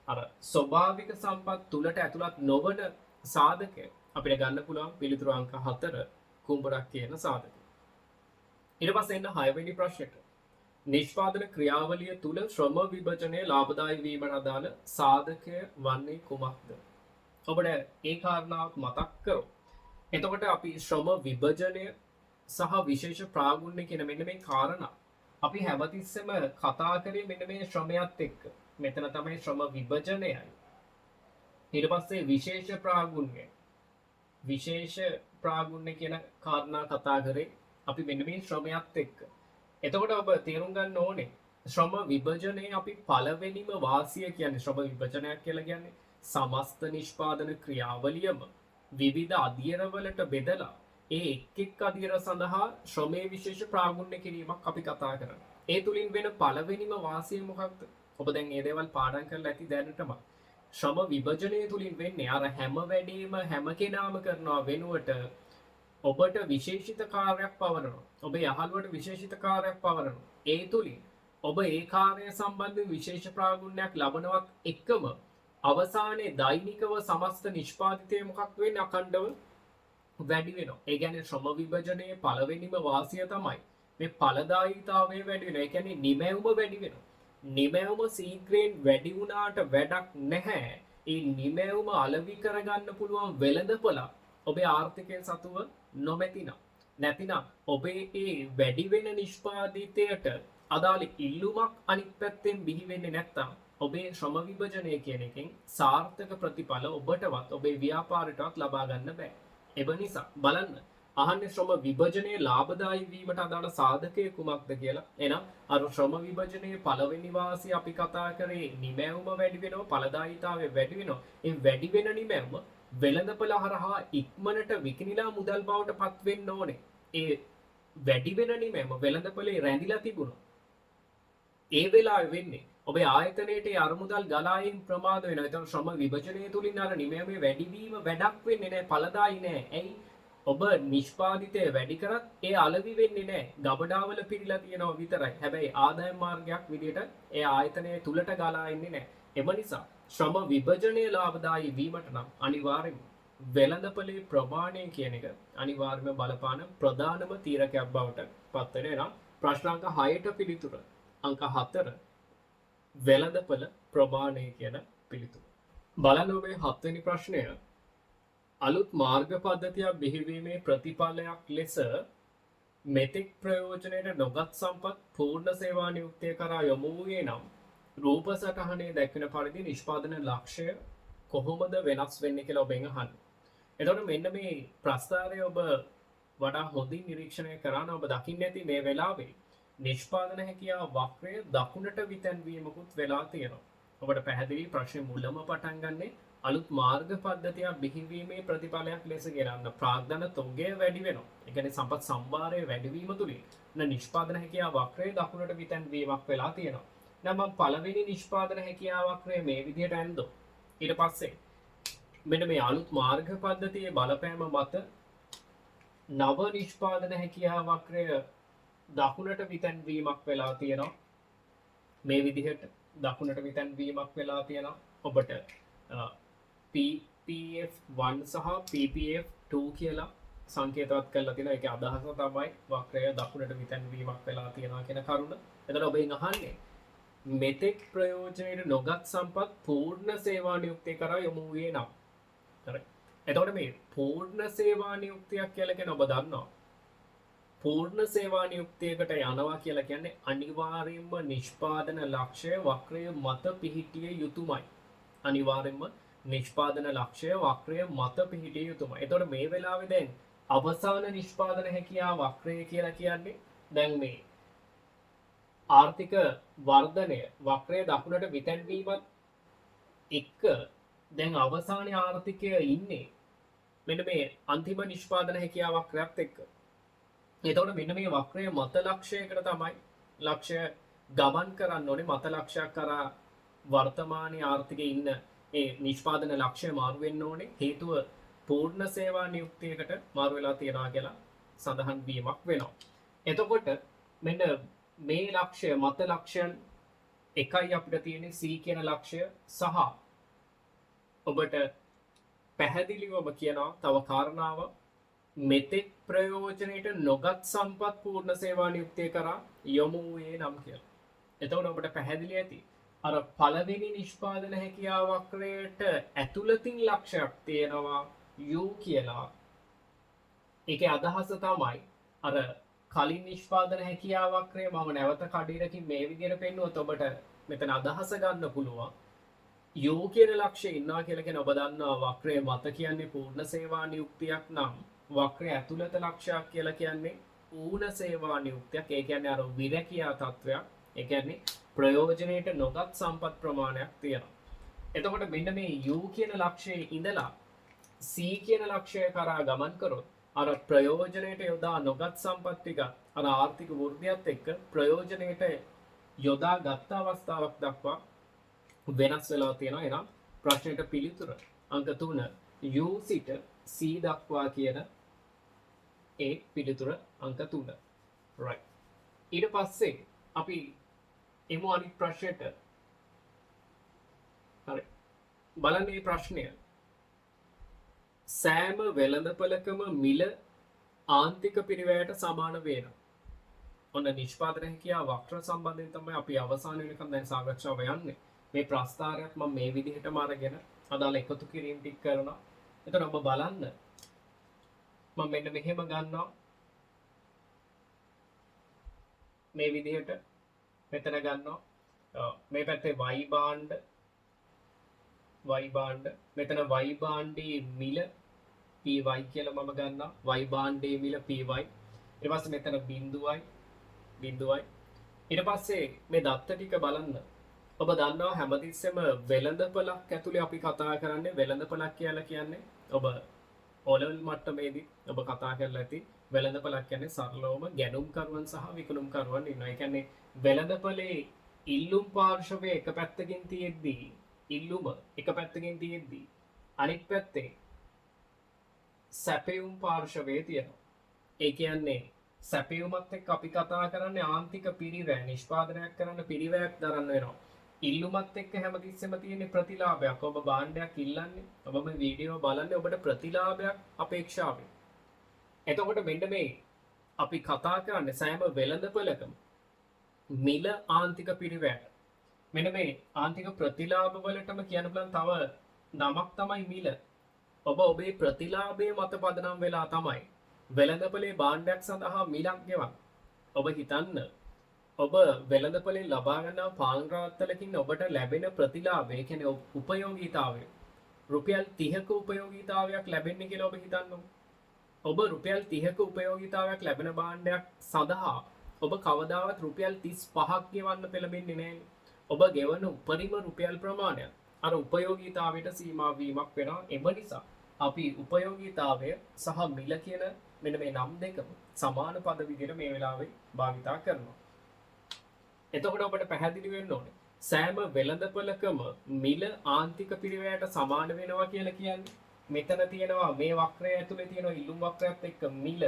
අර ස්වභාවික සම්පත් තුලට ඇතුළත් නොවන සාධකය අපිට ගන්න පුළුවන් පිළිතුරු අංක 4 කුඹුරක් කියන සාධකය. ඊට පස්සේ එන්න 6 වෙනි ප්‍රශ්නෙට. නිෂ්පාදන ක්‍රියාවලිය තුල ශ්‍රම විභජනයේ ලාභදායී වීමට අදාළ සාධකය වන්නේ කුමක්ද? ඔබට ඒ කාරණාවක් මතක් කරොත් එතකොට අපි ශ්‍රම විභජනය සහ විශේෂ ප්‍රාගුණ්‍ය කියන මෙන්න මේ කාරණා අපි හැමතිස්සෙම කතා කරේ මෙන්න මේ ශ්‍රමයත් එක්ක. මෙතන තමයි ශ්‍රම විභජනයයි. ඊට පස්සේ විශේෂ ප්‍රාගුණ්‍ය කියන කාරණා කතා කරේ අපි මෙන්න මේ ශ්‍රමයත් එක්ක. එතකොට ඔබ තේරුම් ගන්න ඕනේ ශ්‍රම විභජනයේ අපි පළවෙනිම වාසිය කියන්නේ ශ්‍රම විභජනයක් කියලා කියන්නේ සමස්ත නිෂ්පාදන ක්‍රියාවලියම විවිධ අධීරවලට බෙදලා ඒ එක් අධීර සඳහා ශ්‍රමයේ විශේෂ ප්‍රාගුණ්‍ය කිරීමක් අපි කතා කරනවා. ඒ තුලින් වෙන පළවෙනිම වාසිය මොකක්ද? ඔබ දැන් මේ දේවල් පාඩම් කරලා ඇති දැනටම. ශ්‍රම විභජනය තුලින් වෙන්නේ අර හැම වැඩේම හැම කෙනාම කරනවා වෙනුවට ඔබට විශේෂිත කාර්යයක් පවරනවා. ඔබේ යහළුවට විශේෂිත කාර්යයක් පවරනවා. ඒ තුලින් ඔබ ඒ කාර්යය සම්බන්ධ විශේෂ ප්‍රාගුණ්‍යයක් ලබනවත් එක්කම අවසානයේ දෛනිකව සමස්ත නිෂ්පාදිතය මොකක් වෙන්නේ අඛණ්ඩව වැඩි වෙනවා. ඒ කියන්නේ ශ්‍රම විභජනයේ පළවෙනිම වාසිය තමයි මේ ඵලදායීතාවය වැඩි වෙනවා. ඒ කියන්නේ නිමැවුම වැඩි වෙනවා. නිමැවුම සීක්‍රේන් වැඩි වුණාට වැඩක් නැහැ. ඒ නිමැවුම අලෙවි කරගන්න පුළුවන් වෙළඳපොළ ඔබේ ආර්ථිකය සතුව නොමැතිනම් නැතිනම් ඔබේ ඒ වැඩි වෙන නිෂ්පාදිතයට අදාළ ඉල්ලුමක් අනිත් පැත්තෙන් බිහි වෙන්නේ නැත්නම් ඔබේ ශ්‍රම විභජනය කියන එකෙන් සාර්ථක ප්‍රතිඵල ඔබටවත් ඔබේ ව්‍යාපාරයටවත් ලබා ගන්න බෑ. ඒ නිසා බලන්න අහන්නේ ශ්‍රම විභජනයේ ලාභදායී වීමට අදාළ සාධකය කුමක්ද කියලා. එහෙනම් අර ශ්‍රම විභජනයේ පළවෙනි වාසිය අපි කතා කරේ නිමැවුම වැඩි වෙනවා, ඵලදායීතාවය වැඩි වෙනවා. ඒ වැඩි වෙන නිමැවුම වෙළඳපොළ හරහා ඉක්මනට විකිනිලා මුදල් බවට පත් වෙන්න ඕනේ. ඒ වැඩි වෙන නිමැවුම වෙළඳපොලේ රැඳිලා තිබුණා. ඒ වෙලාවේ වෙන්නේ ඔබේ ආයතනයේට ඒ අරමුදල් ගලායින් ප්‍රමාද වෙනවා. ඒතකොට ශ්‍රම විභජනය තුලින් අර නිමැවුමේ වැඩිවීම වැඩක් වෙන්නේ නැහැ, ඵලදායී නැහැ. ඇයි? ඔබ නිෂ්පාදිතය වැඩි කරත් ඒ අලෙවි වෙන්නේ නැහැ. ගබඩාවල පිරීලා තියෙනවා විතරයි. හැබැයි ආදායම් මාර්ගයක් විදිහට ඒ ආයතනය තුලට ගලා එන්නේ නැහැ. එම නිසා ශ්‍රම විභජනයේ ලාභදායී වීමට නම් අනිවාර්යයෙන්ම වෙළඳපොලේ ප්‍රමාණය කියන එක අනිවාර්යයෙන්ම බලපාන ප්‍රධානම තීරකයක් බවට පත් වෙනවා. ප්‍රශ්න අංක 6ට පිළිතුර අංක 4 වෙළඳපොළ ප්‍රමාණය කියන පිළිතුර. බලන්න ඔබේ 7 වෙනි ප්‍රශ්නය. අලුත් මාර්ග පද්ධතියක් බිහිවීමේ ප්‍රතිඵලයක් ලෙස මෙතෙක් ප්‍රයෝජනයට නොගත් සම්පත් පූර්ණ සේවා නියුක්තිය කරා යොමු වූයේ නම් රූප සටහනේ දැක්වෙන පරිදි නිෂ්පාදන ලක්ෂ්‍ය කොහොමද වෙනස් වෙන්නේ කියලා ඔබෙන් අහන්න. එතකොට මෙන්න මේ ප්‍රස්තාරය ඔබ වඩා හොඳින් නිරීක්ෂණය කරා නම් ඔබ දකින්න ඇති මේ වෙලාවේ නිෂ්පාදන හැකියාව වක්‍රය දකුණට විතැන්වීමකුත් වෙලා තියෙනවා. ඔබට පැහැදිලි ප්‍රශ්නේ මුලම පටන් ගන්නේ අලුත් මාර්ග පද්ධතියක් බිහිවීමේ ප්‍රතිඵලයක් ලෙස ගෙනන්න ප්‍රාග්ධන තොගය වැඩි වෙනවා. ඒ කියන්නේ සම්පත් සම්භාරය වැඩිවීම තුලින් නිෂ්පාදන හැකියාව වක්‍රය දකුණට විතැන්වීමක් වෙලා තියෙනවා. නම් මම පළවෙනි නිෂ්පාදන හැකියාව වක්‍රය මේ විදිහට ඇන්දෝ. ඊට පස්සේ මෙන්න මේ අලුත් මාර්ග පද්ධතියේ බලපෑම මත නව නිෂ්පාදන හැකියාව වක්‍රය දකුණට විතැන්වීමක් වෙලා තියෙනවා. මේ විදිහට දකුණට විතැන්වීමක් වෙලා තියෙනවා. ඔබට PPF1 සහ PPF2 කියලා සංකේතවත් කරලා තියෙනවා. ඒකේ අදහස තමයි වක්‍රය දකුණට විතැන්වීමක් වෙලා තියෙනවා කියන කරුණ. එතකොට ඔබෙන් අහන්නේ මෙතෙක් ප්‍රයෝජනයට නොගත් සම්පත් පූර්ණ සේවා නියුක්තිය කරා යොමු වූයේ නම්. හරි. එතකොට මේ පූර්ණ සේවා නියුක්තියක් කියලා කියන ඔබ දන්නවා. පූර්ණ සේවා නියුක්තියකට යනවා කියලා කියන්නේ අනිවාර්යයෙන්ම නිෂ්පාදන ලක්ෂ්‍ය වක්‍රය මත පිහිටිය යුතුමයි. අනිවාර්යයෙන්ම නිෂ්පාදන ලක්ෂ්‍ය වක්‍රය මත පිහිටිය යුතුමයි. එතකොට මේ වෙලාවේ දැන් අවසාන නිෂ්පාදන හැකියාව වක්‍රය කියලා කියන්නේ දැන් මේ ආර්ථික වර්ධනය වක්‍රය දකුණට විතැන්වීමත් එක්ක දැන් අවසානයේ ආර්ථිකය ඉන්නේ මෙන්න මේ අන්තිම නිෂ්පාදන හැකියාව වක්‍රයත් එක්ක. එතකොට මෙන්න මේ වක්‍රය මත ලක්ෂයකට තමයි ලක්ෂය ගමන් කරන්න ඕනේ. මත ලක්ෂයක් කරා වර්තමානයේ ආර්ථිකයේ ඉන්න ඒ නිෂ්පාදන ලක්ෂය මාරු වෙන්න ඕනේ. හේතුව පූර්ණ සේවා නියුක්තියකට මාරු වෙලා තියනවා කියලා සඳහන් වීමක් වෙනවා. එතකොට මෙන්න මේ ලක්ෂය මත ලක්ෂයන් එකයි අපිට තියෙන්නේ C කියන ලක්ෂය සහ ඔබට පැහැදිලිවම කියනවා තව කාරණාවක් මෙතෙක් ප්‍රයෝජනයට නොගත් සම්පත් පූර්ණ සේවා නියුක්තිය කරා යොමු වූයේ නම් කියලා. එතකොට ඔබට පැහැදිලි ඇති අර පළවෙනි නිෂ්පාදන හැකියාව වක්‍රයට ඇතුළතින් ලක්ෂයක් තියෙනවා U කියලා. ඒකේ අදහස තමයි අර කලින් නිෂ්පාදන හැකියාව වක්‍රය මම නැවත කඩේකින් මේ විදිහට පෙන්නුවොත් ඔබට මෙතන අදහස ගන්න පුළුවන්. U කියන ලක්ෂය ඉන්නවා කියලා කියන ඔබ දන්නවා වක්‍රය මත කියන්නේ පූර්ණ සේවා නියුක්තියක් නම් වක්‍රය ඇතුළත ලක්ෂයක් කියලා කියන්නේ ඌන සේවා නියුක්තියක්. ඒ කියන්නේ අර විරැකියා තත්වයක්. ඒ කියන්නේ ප්‍රයෝජනයට නොගත් සම්පත් ප්‍රමාණයක් තියෙනවා. එතකොට මෙන්න මේ U කියන ලක්ෂයේ ඉඳලා C කියන ලක්ෂය කරා ගමන් කරොත් අර ප්‍රයෝජනයට යොදා නොගත් සම්පත් ටික අර ආර්ථික වෘද්ධියත් එක්ක ප්‍රයෝජනයට යොදා ගත්ත අවස්ථාවක් දක්වා වෙනස් වෙලා තියෙනවා. එහෙනම් ප්‍රශ්නෙට පිළිතුර අංක 3 U සිට C දක්වා කියන ඒ පිළිතුර අංක 3. right. ඊට පස්සේ අපි එමු අනිත් ප්‍රශ්නෙට. හරි. බලන්න මේ ප්‍රශ්නය. සෑම වෙළඳපළකම මිල ආන්තික පිරිවැයට සමාන වෙනවා. ඔන්න නිෂ්පාදන හැකියාව වක්‍ර සම්බන්ධයෙන් තමයි අපි අවසාන වෙනකම් දැන් සාකච්ඡාව යන්නේ. මේ ප්‍රස්තාරයක් මම මේ විදිහටම අරගෙන අදාළ එකතු කිරීම් ටික කරනවා. එතකොට ඔබ බලන්න මම මෙන්න මෙහෙම ගන්නවා. මේ විදිහට මෙතන ගන්නවා. මේ පැත්තේ y භාණ්ඩ මෙතන y භාණ්ඩයේ මිල py කියලා මම ගන්නවා y භාණ්ඩයේ මිල py. ඊට පස්සේ මෙතන බිඳුවයි ඊට පස්සේ මේ දත්ත ටික බලන්න. ඔබ දන්නවා හැමතිස්සෙම වෙළඳපළක් ඇතුලේ අපි කතා කරන්නේ වෙළඳපළක් කියලා කියන්නේ ඔබ ඕලෙවල් මට්ටමේදී ඔබ කතා කරලා ඇති වෙළඳපළක් කියන්නේ සරලවම ගැනුම්කරුවන් සහ විකුණුම්කරුවන් ඉන්නවා. ඒ කියන්නේ වෙළඳපළේ ඉල්ලුම් පාර්ශවය එක පැත්තකින් තියෙද්දී ඉල්ලුම එක පැත්තකින් තියෙද්දී අනිත් පැත්තේ සැපයුම් පාර්ශවයේ තියෙනවා. ඒ කියන්නේ සැපයුමත් එක්ක අපි කතා කරන්නේ ආන්තික පිරිවැය නිෂ්පාදනයක් කරන්න පිරිවැයක් දරන්න වෙනවා. ඉල්ලුමත් එක්ක හැමතිස්සෙම තියෙන ප්‍රතිලාභයක්. ඔබ භාණ්ඩයක් ඉල්ලන්නේ ඔබ මේ වීඩියෝ බලන්නේ ඔබට ප්‍රතිලාභයක් අපේක්ෂාවෙන්. එතකොට මෙන්න මේ අපි කතා කරන්නේ සෑම වෙළඳපළකම මිල ආන්තික පිරිවැය. මෙන්න මේ ආන්තික ප්‍රතිලාභ වලටම කියන්න පුළුවන් තව නමක් තමයි මිල. ඔබ ඔබේ ප්‍රතිලාභයේ මත පදනම් වෙලා තමයි වෙළඳපොලේ භාණ්ඩයක් සඳහා මිලක් ගෙවන්න. ඔබ හිතන්න ඔබ වෙළඳපොලේ ලබා ගන්නා පාන් රාත්තලකින් ඔබට ලැබෙන ප්‍රතිලාභය කියන්නේ උපයෝගීතාවය රුපියල් 30ක උපයෝගීතාවයක් ලැබෙන්නේ කියලා ඔබ හිතන්න. ඔබ රුපියල් 30ක උපයෝගීතාවයක් ලැබෙන භාණ්ඩයක් සඳහා ඔබ කවදාවත් රුපියල් 35ක් ගෙවන්න පෙළඹෙන්නේ නැහැ. ඔබ ගෙවන උපරිම රුපියල් ප්‍රමාණය අර උපයෝගීතාවයට සීමා වීමක් වෙනවා. එම නිසා අපි උපයෝගීතාවය සහ මිල කියන මෙන්න මේ නම් දෙකම සමාන පද විදිහට මේ වෙලාවේ භාවිතා කරනවා. එතකොට ඔබට පැහැදිලි වෙන්න ඕනේ සෑම වෙළඳපොළකම මිල ආන්තික පිරිවැයට සමාන වෙනවා කියලා කියන්නේ මෙතන තියෙනවා මේ වක්‍රය ඇතුලේ තියෙන ඉල්ලුම් වක්‍රයත් එක්ක මිල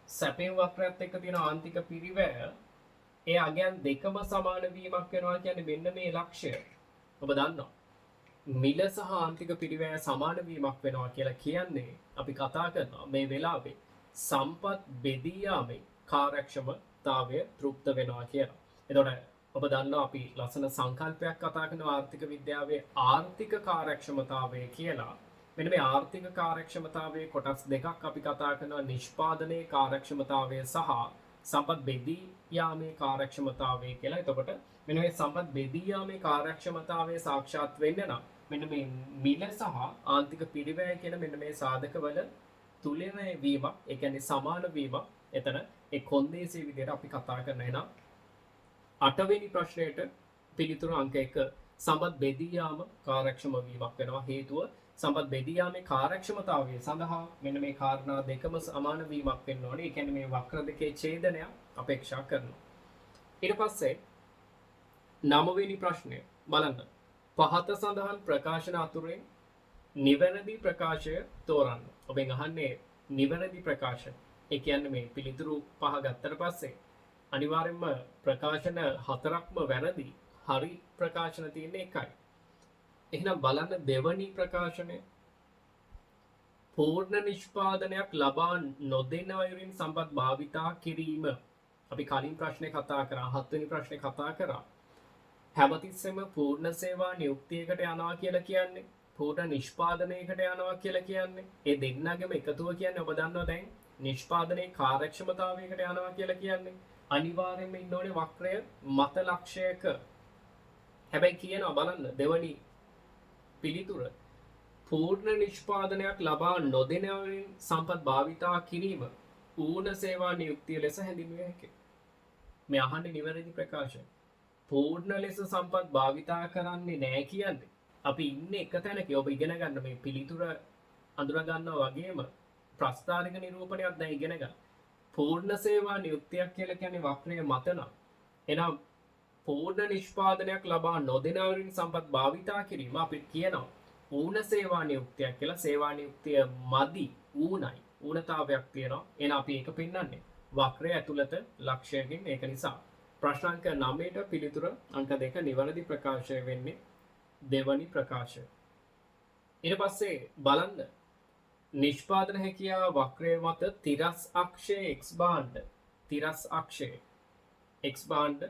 සැපයුම් වක්‍රයත් එක්ක තියෙන ආන්තික පිරිවැය ඒ අගයන් දෙකම සමාන වීමක් වෙනවා කියන්නේ මෙන්න මේ ලක්ෂ්‍ය. ඔබ දන්නවා මිල සහ ආන්තික පිරිවැය සමාන වීමක් වෙනවා කියලා කියන්නේ අපි කතා කරනවා මේ වෙලාවේ සම්පත් බෙදී යාමේ කාර්යක්ෂමතාවය තෘප්ත වෙනවා කියලා. එතකොට ඔබ දන්නවා අපි ලස්සන සංකල්පයක් කතා කරනවා ආර්ථික විද්‍යාවේ ආර්ථික කාර්යක්ෂමතාවය කියලා. මෙන්න මේ ආර්ථික කාර්යක්ෂමතාවයේ කොටස් දෙකක් අපි කතා කරනවා නිෂ්පාදනයේ කාර්යක්ෂමතාවය සහ සම්පත් බෙදී යාමේ කාර්යක්ෂමතාවය කියලා. එතකොට මෙන්න මේ සම්පත් බෙදී යාමේ කාර්යක්ෂමතාවය සාක්ෂාත් වෙන්න නම් මෙන්න මේ මිල සහ ආන්තික පිරිවැය කියන මෙන්න මේ සාධකවල තුලනය වීමක් ඒ කියන්නේ සමාන වීමක් එතන ඒ කොන්දේසිය විදිහට අපි කතා කරන එන 8 වෙනි ප්‍රශ්නයට පිළිතුරු අංක 1 සම්පත් බෙදී යාම කාර්යක්ෂම වීමක් වෙනවා. හේතුව සම්පත් බෙදී යාමේ කාර්යක්ෂමතාවය සඳහා මෙන්න මේ කාරණා දෙකම සමාන වීමක් වෙන්න ඕනේ. ඒ කියන්නේ මේ වක්‍ර දෙකේ ඡේදනය අපේක්ෂා කරනවා. ඊට පස්සේ 9 වෙනි ප්‍රශ්නය බලන්න. පහත සඳහන් ප්‍රකාශන අතුරෙන් නිවැරදි ප්‍රකාශය තෝරන්න. ඔබෙන් අහන්නේ නිවැරදි ප්‍රකාශන. ඒ කියන්නේ මේ පිළිතුරු පහ ගත්තට පස්සේ අනිවාර්යයෙන්ම ප්‍රකාශන හතරක්ම වැරදි. හරි ප්‍රකාශන තියෙන්නේ එකයි. එහෙනම් බලන්න දෙවනි ප්‍රකාශනය පූර්ණ නිෂ්පාදනයක් ලබා නොදෙන අයුරින් සම්පත් භාවිතා කිරීම. අපි කලින් ප්‍රශ්නේ කතා කරා 7 වෙනි ප්‍රශ්නේ කතා කරා. හැමතිස්සෙම පූර්ණ සේවා නියුක්තියකට යනවා කියලා කියන්නේ පූර්ණ නිෂ්පාදනයකට යනවා කියලා කියන්නේ ඒ දෙන්නගේම එකතුව කියන්නේ ඔබ දන්නවා දැන් නිෂ්පාදනයේ කාර්යක්ෂමතාවයකට යනවා කියලා කියන්නේ අනිවාර්යයෙන්ම ඉන්න ඕනේ වක්‍රය මත ලක්ෂයක. හැබැයි කියනවා බලන්න දෙවනි පිළිතුර පූර්ණ නිෂ්පාදනයක් ලබා නොදෙන අයුරින් සම්පත් භාවිතා කිරීම ඌන සේවා නියුක්තිය ලෙස හැඳින්විය හැකියි. මේ අහන්නේ නිවැරදි ප්‍රකාශය. පූර්ණ ලෙස සම්පත් භාවිතා කරන්නේ නැහැ කියන්නේ අපි ඉන්නේ එක තැනක. ඔබ ඉගෙන ගන්න මේ පිළිතුර අඳුර ගන්නවා වගේම ප්‍රස්ථානික නිරූපණයක් දැන් ඉගෙන ගන්න. පූර්ණ සේවා නියුක්තියක් කියලා කියන්නේ වක්‍රය මත නම් එනම් පූර්ණ නිෂ්පාදනයක් ලබා නොදෙන අයුරින් සම්පත් භාවිතා කිරීම අපි කියනවා ඌන සේවා නියුක්තියක් කියලා. සේවා නියුක්තිය මදි ඌනයි ඌනතාවයක් තියෙනවා. එහෙනම් අපි ඒක පෙන්වන්නේ වක්‍රය ඇතුළත ලක්ෂයකින්. ඒක නිසා ප්‍රශ්න අංක 9ට පිළිතුර අංක 2 නිවැරදි ප්‍රකාශය වෙන්නේ දෙවනි ප්‍රකාශය. ඊට පස්සේ බලන්න නිෂ්පාදන හැකියාව වක්‍රය මත තිරස් අක්ෂයේ x භාණ්ඩ තිරස් අක්ෂයේ x භාණ්ඩ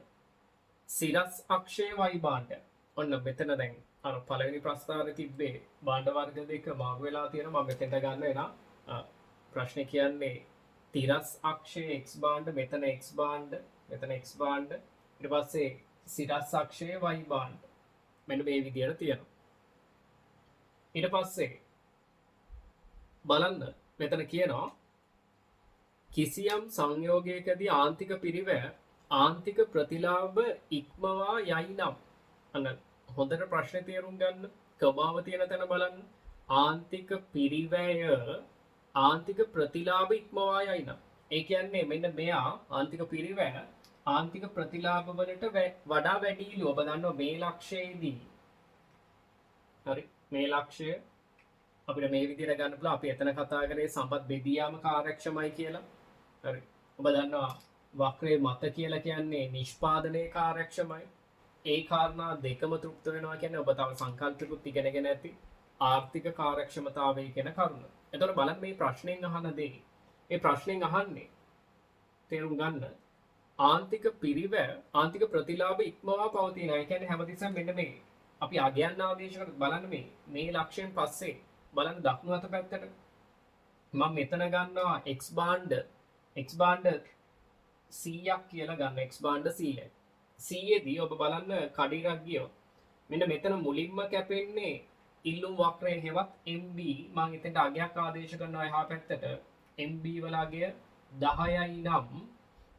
සිරස් අක්ෂයේ y භාණ්ඩ. ඔන්න මෙතන දැන් අර පළවෙනි ප්‍රස්තාවයේ තිබ්බේ භාණ්ඩ වර්ග දෙක මාරු වෙලා තියෙනවා. මම මෙතෙන්ට ගන්න එනවා ප්‍රශ්නේ කියන්නේ තිරස් අක්ෂයේ x භාණ්ඩ මෙතන x භාණ්ඩ මෙතන x භාණ්ඩ ඊට පස්සේ සිරස් අක්ෂයේ y භාණ්ඩ මෙන්න මේ විදිහට තියෙනවා. ඊට පස්සේ බලන්න මෙතන කියනවා කිසියම් සංයෝගයකදී ආන්තික පිරිවැය ආන්තික ප්‍රතිලාභ ඉක්මවා යයි නම් අන්න හොඳට ප්‍රශ්නේ තේරුම් ගන්න කමාව තියෙන තැන බලන්න ආන්තික පිරිවැය ආන්තික ප්‍රතිලාභ ඉක්මවා යයි නම් ඒ කියන්නේ මෙන්න මෙයා ආන්තික පිරිවැය ආන්තික ප්‍රතිලාභ වලට වඩා වැඩිලු ඔබ දන්නවා මේ ලක්ෂයේදී හරි මේ ලක්ෂය අපිට මේ විදිහට ගන්න පුළුවන් අපි එතන කතා කරේ සම්පත් බෙදියාම කාර්යක්ෂමයි කියලා හරි ඔබ දන්නවා වක්‍රයේ මත කියලා කියන්නේ නිෂ්පාදනයේ කාර්යක්ෂමයි ඒ කාරණා දෙකම තෘප්ත වෙනවා කියන්නේ ඔබ තව සංකල්පිකුත් ඉගෙනගෙන ඇති ආර්ථික කාර්යක්ෂමතාවය කියන කරුණ. එතකොට බලන්න මේ ප්‍රශ්නෙන් අහන දේ. මේ ප්‍රශ්නෙන් අහන්නේ තේරුම් ගන්න ආන්තික පිරිවැය ආන්තික ප්‍රතිලාභ ඉක්මවා පවතින. ඒ කියන්නේ හැමතිස්සෙම මෙන්න මේ අපි අගයන් ආදේශකට බලන්න මේ ලක්ෂයෙන් පස්සේ බලන්න දකුණු අත පැත්තට මම මෙතන ගන්නවා x බාණ්ඩ 100ක් කියලා ගන්න x බාණ්ඩ 100යි. 100 දී ඔබ බලන්න කඩිරක් ගියොත් මෙන්න මෙතන මුලින්ම කැපෙන්නේ ඉල්ලුම් වක්‍රයේ හෙවත් MB මම එතනට අගයක් ආදේශ කරනවා එහා පැත්තට MB වල අගය 10යි නම්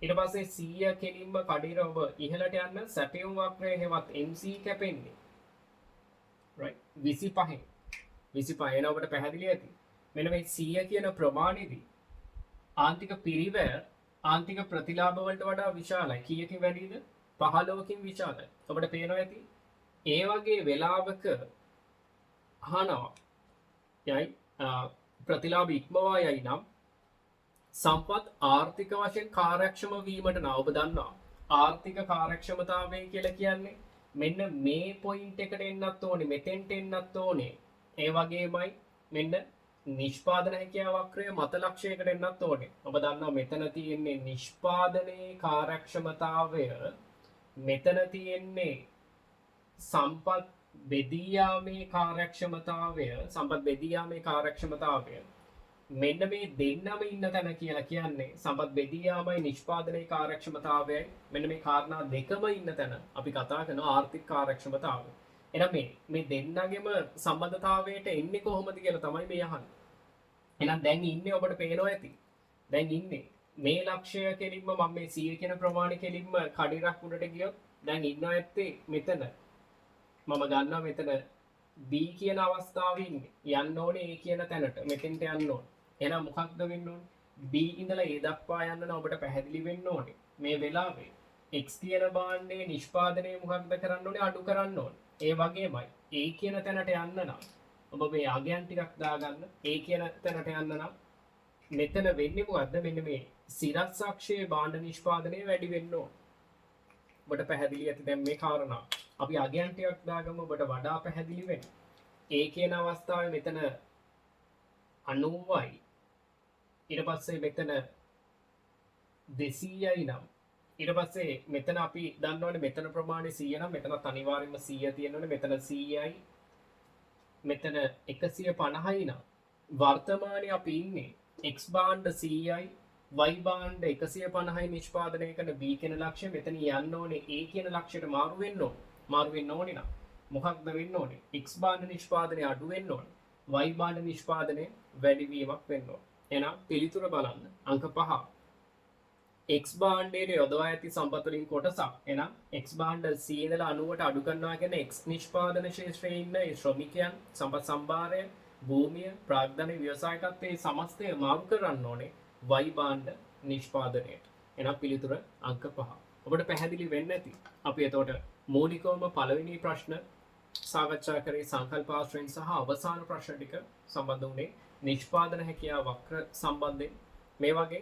ඊට පස්සේ 100 කෙලින්ම කඩිර ඔබ ඉහළට යන්න සැපයුම් වක්‍රයේ හෙවත් MC කැපෙන්නේ right 25 එන ඔබට පැහැදිලි ඇති මෙන්න මේ 100 කියන ප්‍රමාණෙදී ආන්තික පිරිවැය ආන්තික ප්‍රතිලාභ වලට වඩා විශාලයි කීයකින් වැඩිද 15කින් විශාලයි ඔබට පේනවා ඇති ඒ වගේ වෙලාවක අහනවා යයි ප්‍රතිලාභ ඉක්මවා යයි නම් සම්පත් ආර්ථික වශයෙන් කාර්යක්ෂම වීමට නම් ඔබ දන්නවා ආර්ථික කාර්යක්ෂමතාවය කියලා කියන්නේ මෙන්න මේ පොයින්ට් එකට එන්නත් ඕනේ මෙතෙන්ට එන්නත් ඕනේ ඒ වගේමයි මෙන්න නිෂ්පාදන හැකියාව වක්‍රය මත ලක්ෂයකට එන්නත් ඕනේ ඔබ දන්නවා මෙතන තියෙන්නේ නිෂ්පාදනයේ කාර්යක්ෂමතාවය මෙතන තියෙන්නේ සම්පත් බෙදියාමේ කාර්යක්ෂමතාවය මෙන්න මේ දෙන්නම ඉන්න තැන කියලා කියන්නේ සම්පත් බෙදියාමයි නිෂ්පාදනයේ කාර්යක්ෂමතාවයයි මෙන්න මේ කාරණා දෙකම ඉන්න තැන අපි කතා කරනවා ආර්ථික කාර්යක්ෂමතාවය. එහෙනම් මේ දෙන්නගෙම සම්බන්ධතාවයට එන්නේ කොහොමද කියලා තමයි මේ අහන්නේ. එහෙනම් දැන් ඉන්නේ ඔබට පේනවා ඇති. දැන් ඉන්නේ මේ ලක්ෂය කෙලින්ම මම මේ 100 කියන ප්‍රමාණය කෙලින්ම කඩිරක් උඩට ගියොත් දැන් ඉන්නවා ඇත්තේ මෙතන මම ගන්නවා මෙතන B කියන අවස්ථාවේ ඉන්නේ යන්න ඕනේ A කියන තැනට මෙතෙන්ට යන්න ඕනේ එහෙනම් මොකක්ද වෙන්න ඕනේ B ඉඳලා A දක්වා යන්න නම් ඔබට පැහැදිලි වෙන්න ඕනේ මේ වෙලාවේ X කියන භාණ්ඩයේ නිෂ්පාදනය මොකක්ද කරන්න ඕනේ අඩු කරන්න ඕනේ ඒ වගේමයි A කියන තැනට යන්න නම් ඔබ මේ අගයන් ටිකක් දාගන්න A කියන තැනට යන්න නම් මෙතන වෙන්නේ මොකද්ද මෙන්න මේ සිරස් අක්ෂයේ භාණ්ඩ නිෂ්පාදනය වැඩි වෙන්න ඕනේ ඔබට පැහැදිලි ඇති දැන් මේ කාරණා අපි අගයන් ටිකක් දාගමු ඔබට වඩා පැහැදිලි වෙන්න. ඒ කියන අවස්ථාවේ මෙතන 90යි. ඊට පස්සේ මෙතන 200යි නම් ඊට පස්සේ මෙතන අපි දන්නවනේ මෙතන ප්‍රමාණය 100 නම් මෙතනත් අනිවාර්යයෙන්ම 100 තියෙනවනේ මෙතන 100යි. මෙතන 150යි නම් වර්තමානයේ අපි ඉන්නේ x බාණ්ඩ 100යි y බාණ්ඩ 150යි නිෂ්පාදනය කරන b කියන ලක්ෂ්‍ය මෙතන යන්න ඕනේ a කියන ලක්ෂයට මාරු වෙන්න ඕනේ නම් මොකක්ද වෙන්න ඕනේ x බාණ්ඩ නිෂ්පාදනය අඩු වෙන්න ඕනේ y බාණ්ඩ නිෂ්පාදනය වැඩි වීමක් වෙන්න ඕනේ එහෙනම් පිළිතුර බලන්න අංක 5 x බාණ්ඩයේ යොදවා ඇති සම්පත් වලින් කොටසක් එහෙනම් x බාණ්ඩ 100 ඉඳලා 90ට අඩු කරනවා කියන්නේ x නිෂ්පාදන ක්ෂේත්‍රයේ ඉන්න ඒ ශ්‍රමිකයන් සම්පත් සම්භාරය භූමිය ප්‍රාග්ධන ව්‍යවසායකත්වයේ සමස්තය මාරු කරන්න ඕනේ y බාණ්ඩ නිෂ්පාදනයට එහෙනම් පිළිතුර අංක 5 ඔබට පැහැදිලි වෙන්න ඇති අපි එතකොට මූලිකවම පළවෙනි ප්‍රශ්න සාකච්ඡා කරේ සංකල්ප ආශ්‍රයෙන් සහ අවසාන ප්‍රශ්න ටික සම්බන්ධ වුණේ නිෂ්පාදන හැකියාව වක්‍ර සම්බන්ධයෙන් මේ වගේ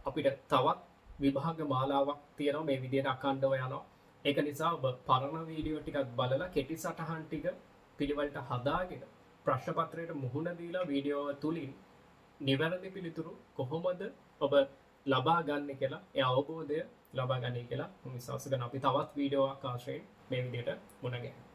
අපිට තවත් විභාග මාලාවක් තියෙනවා මේ විදිහට අඛණ්ඩව යනවා ඒක නිසා ඔබ පරණ වීඩියෝ ටිකක් බලලා කෙටි සටහන් ටික පිළිවෙලට හදාගෙන ප්‍රශ්න පත්‍රයට මුහුණ දීලා වීඩියෝ තුලින් නිවැරදි පිළිතුරු කොහොමද ඔබ ලබා ගන්න කියලා ඒ අවබෝධය ලබා ගන්න කියලා මම විශ්වාස කරනවා අපි තවත් වීඩියෝවක් ආශ්‍රයෙන් මේ විදිහට මුණ ගැහෙනවා